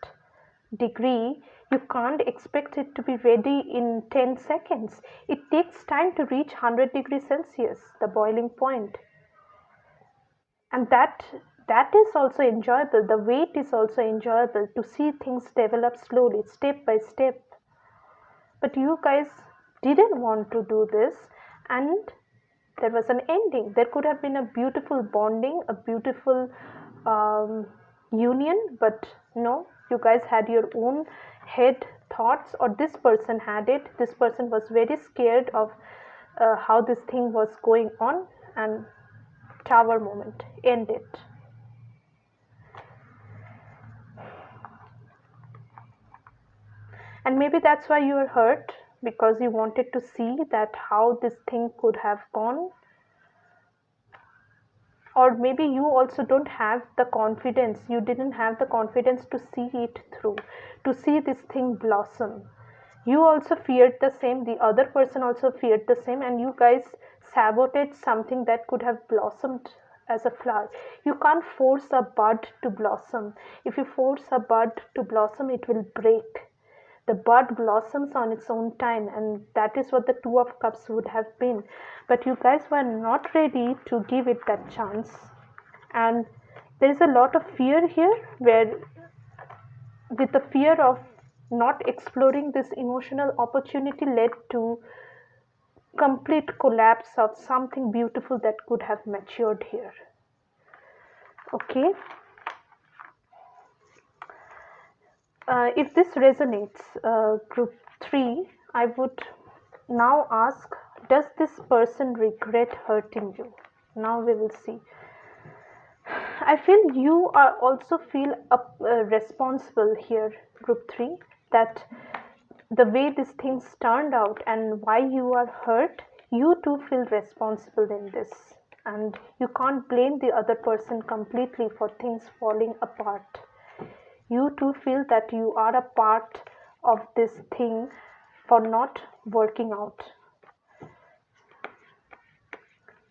[SPEAKER 1] degree, you can't expect it to be ready in 10 seconds. It takes time to reach 100 degrees Celsius, the boiling point. And that is also enjoyable. The wait is also enjoyable, to see things develop slowly, step by step. But you guys didn't want to do this, and there was an ending. There could have been a beautiful bonding, a beautiful union, but no, You guys had your own head thoughts, or this person had it. This person was very scared of how this thing was going on, and tower moment, end it. And maybe that's why you were hurt, because you wanted to see that how this thing could have gone. Or maybe you also don't have the confidence, you didn't have the confidence to see it through, to see this thing blossom. You also feared the same, the other person also feared the same, and you guys sabotaged something that could have blossomed as a flower. You can't force a bud to blossom. If you force a bud to blossom, it will break. The bud blossoms on its own time, and that is what the Two of Cups would have been. But you guys were not ready to give it that chance. And there is a lot of fear here, where with the fear of not exploring this emotional opportunity led to complete collapse of something beautiful that could have matured here. Okay. If this resonates, group 3, I would now ask, does this person regret hurting you? Now we will see. I feel you are also feel responsible here, group 3, that the way these things turned out and why you are hurt, you too feel responsible in this. And you can't blame the other person completely for things falling apart. You too feel that you are a part of this thing for not working out.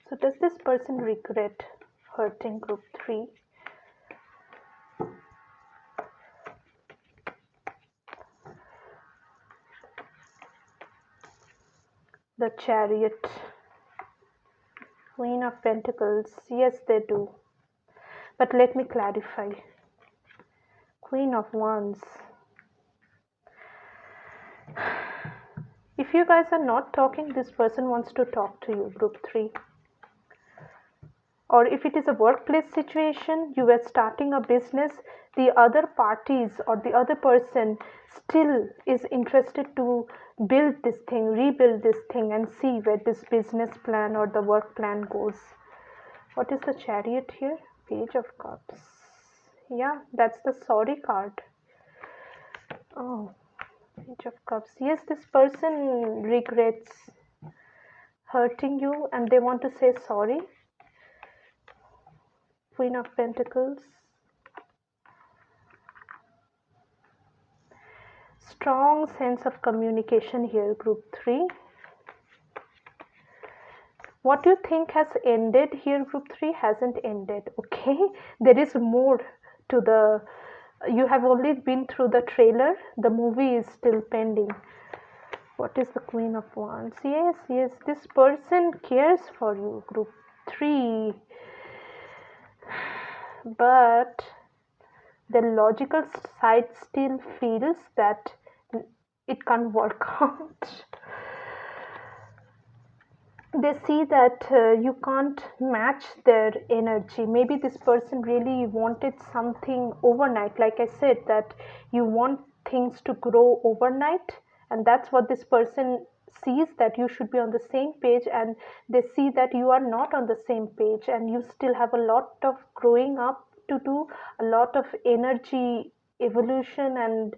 [SPEAKER 1] So does this person regret hurting group 3? The Chariot, Queen of Pentacles, yes they do. But let me clarify. Queen of Wands. If you guys are not talking, this person wants to talk to you, group 3. Or if it is a workplace situation, you were starting a business, the other parties or the other person still is interested to build this thing, rebuild this thing, and see where this business plan or the work plan goes. What is the Chariot here? Page of Cups. Yeah, that's the sorry card. Oh, Page of Cups. Yes, this person regrets hurting you and they want to say sorry. Queen of Pentacles. Strong sense of communication here, group 3. What you think has ended here, group 3, hasn't ended, okay? There is more to the, you have only been through the trailer, the movie is still pending. What is the Queen of Wands? Yes, yes, this person cares for you, group 3. But the logical side still feels that it can't work out. They see that you can't match their energy. Maybe this person really wanted something overnight. Like I said, that you want things to grow overnight, and that's what this person sees, that you should be on the same page, and they see that you are not on the same page and you still have a lot of growing up to do, a lot of energy evolution, and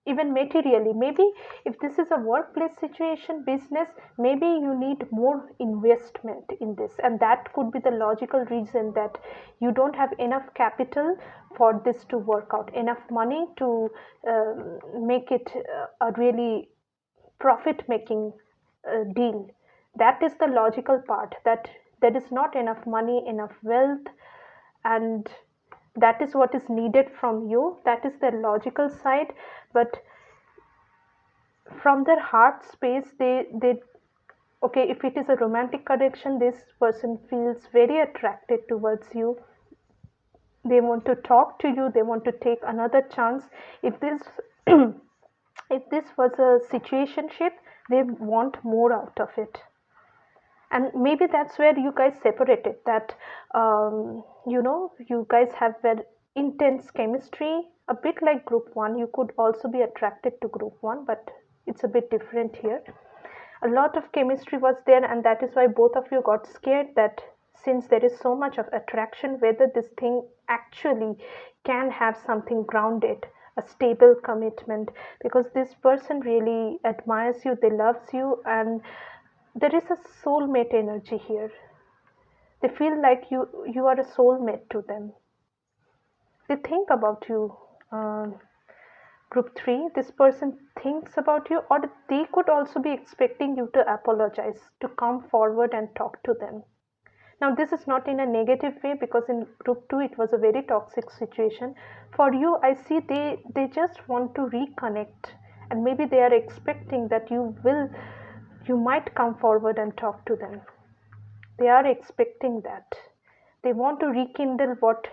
[SPEAKER 1] even materially. Maybe if this is a workplace situation, business, maybe you need more investment in this, and that could be the logical reason that you don't have enough capital for this to work out, enough money to make it a really profit making deal. That is the logical part, that there is not enough money, enough wealth, and that is what is needed from you. That is the logical side. But from their heart space, they okay, if it is a romantic connection, this person feels very attracted towards you. They want to talk to you, they want to take another chance. If this if this was a situationship, they want more out of it. And maybe that's where you guys separated, that you know, you guys have very intense chemistry, a bit like group 1. You could also be attracted to group 1, but it's a bit different here. A lot of chemistry was there, and that is why both of you got scared that since there is so much of attraction, whether this thing actually can have something grounded, a stable commitment, because this person really admires you, they loves you, and there is a soulmate energy here. They feel like you are a soulmate to them. They think about you. Group 3, this person thinks about you, or they could also be expecting you to apologize, to come forward and talk to them. Now, this is not in a negative way, because in group 2 it was a very toxic situation. For you, I see they just want to reconnect, and maybe they are expecting that you might come forward and talk to them. They are expecting that. They want to rekindle what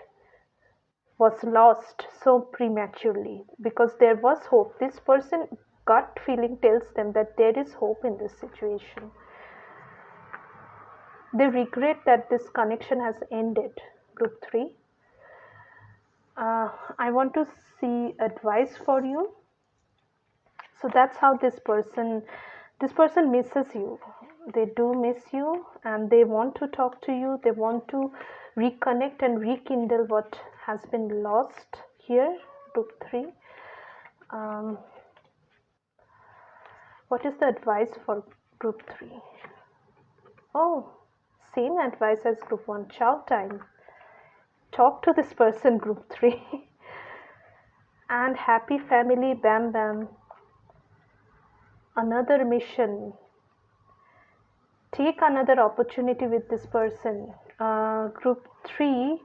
[SPEAKER 1] was lost so prematurely, because there was hope. This person gut feeling tells them that there is hope in this situation. They regret that this connection has ended. Group 3. I want to see advice for you. So that's how this person misses you. They do miss you, and they want to talk to you. They want to reconnect and rekindle what has been lost here. Group 3. um, what is the advice for group 3? Oh, same advice as group 1. Chow time. Talk to this person, group 3. And happy family, bam bam. Another mission. Take another opportunity with this person. Group 3,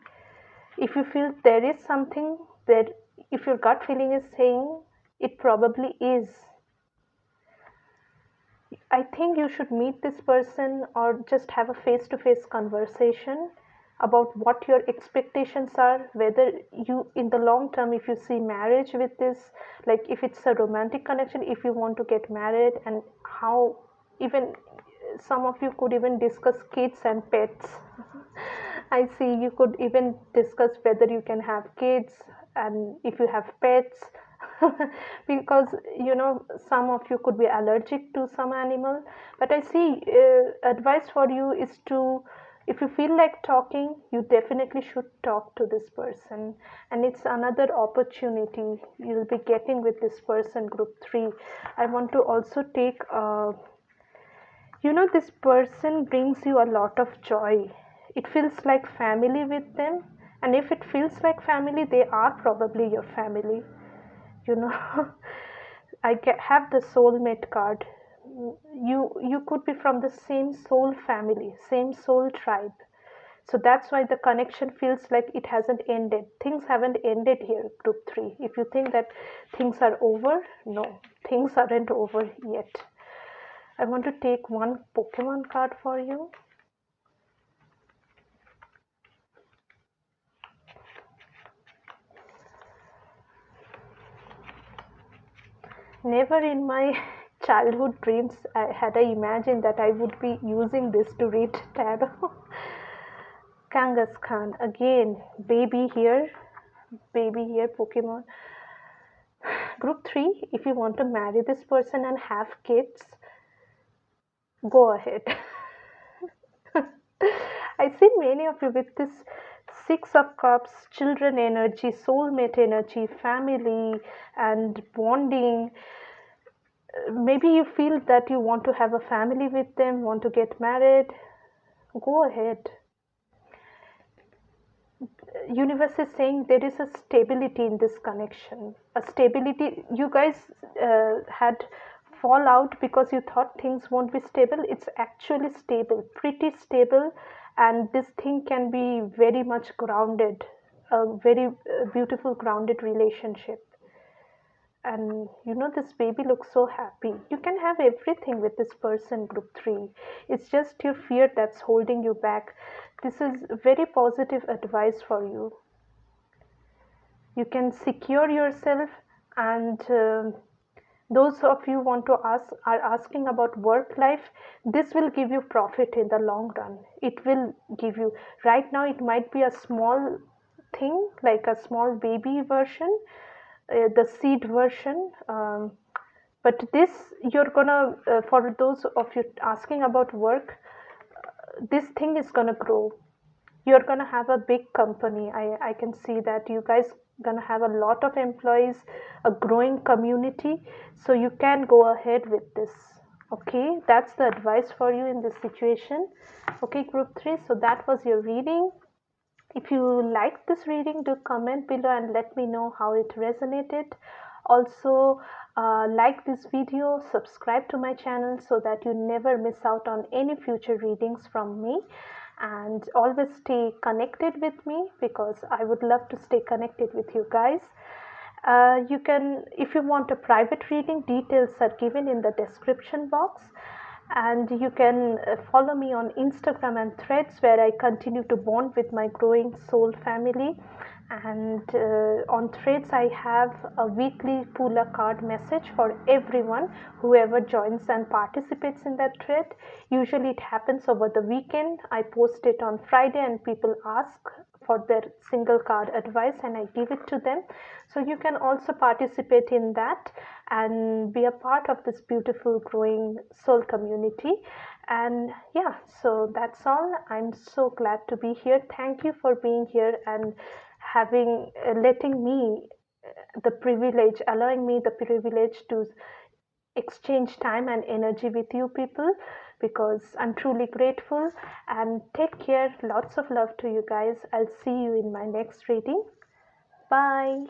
[SPEAKER 1] if you feel there is something that, if your gut feeling is saying it probably is, I think you should meet this person or just have a face to face conversation about what your expectations are, whether you, in the long term, if you see marriage with this, like if it's a romantic connection, if you want to get married, and how, even some of you could even discuss kids and pets. I see you could even discuss whether you can have kids and if you have pets. Because some of you could be allergic to some animal, but I see advice for you is to, if you feel like talking, you definitely should talk to this person, and it's another opportunity you'll be getting with this person. Group 3, I want to also take this person brings you a lot of joy. It feels like family with them, and if it feels like family, they are probably your family. you know have the soulmate card. You could be from the same soul family, same soul tribe. So that's why the connection feels like it hasn't ended. Things haven't ended here, group 3. If you think that things are over, no, things aren't over yet. I want to take one Pokemon card for you. Never in my childhood dreams had I imagined that I would be using this to read tarot. Kangaskhan, again, baby here, Pokemon. Group 3, if you want to marry this person and have kids, go ahead. I see many of you with this Six of Cups, children energy, soulmate energy, family, and bonding. Maybe you feel that you want to have a family with them, want to get married. Go ahead. Universe is saying there is a stability in this connection. A stability. You guys had fallout because you thought things won't be stable. It's actually stable, pretty stable, and this thing can be very much grounded, a very beautiful grounded relationship. And this baby looks so happy. You can have everything with this person, group 3. It's just your fear that's holding you back. This is very positive advice for you. You can secure yourself, and those of you want to ask are asking about work life. This will give you profit in the long run. It will give you, right now it might be a small thing, like a small baby version, the seed version. But this, you're gonna, for those of you asking about work, this thing is gonna grow. You're gonna have a big company. I can see that you guys gonna have a lot of employees, a growing community, so you can go ahead with this. Okay, that's the advice for you in this situation. Okay, group 3, so that was your reading. If you liked this reading, do comment below and let me know how it resonated. Also, like this video, subscribe to my channel so that you never miss out on any future readings from me. And always stay connected with me because I would love to stay connected with you guys. You can, if you want a private reading, details are given in the description box. And you can follow me on Instagram and Threads, where I continue to bond with my growing soul family. And on Threads, I have a weekly pull a card message for everyone, whoever joins and participates in that thread. Usually it happens over the weekend. I post it on Friday and people ask for their single card advice and I give it to them. So you can also participate in that and be a part of this beautiful growing soul community. And yeah, so that's all. I'm so glad to be here. Thank you for being here and having letting me the privilege, allowing me the privilege to exchange time and energy with you people, because I'm truly grateful. And take care. Lots of love to you guys. I'll see you in my next reading. Bye.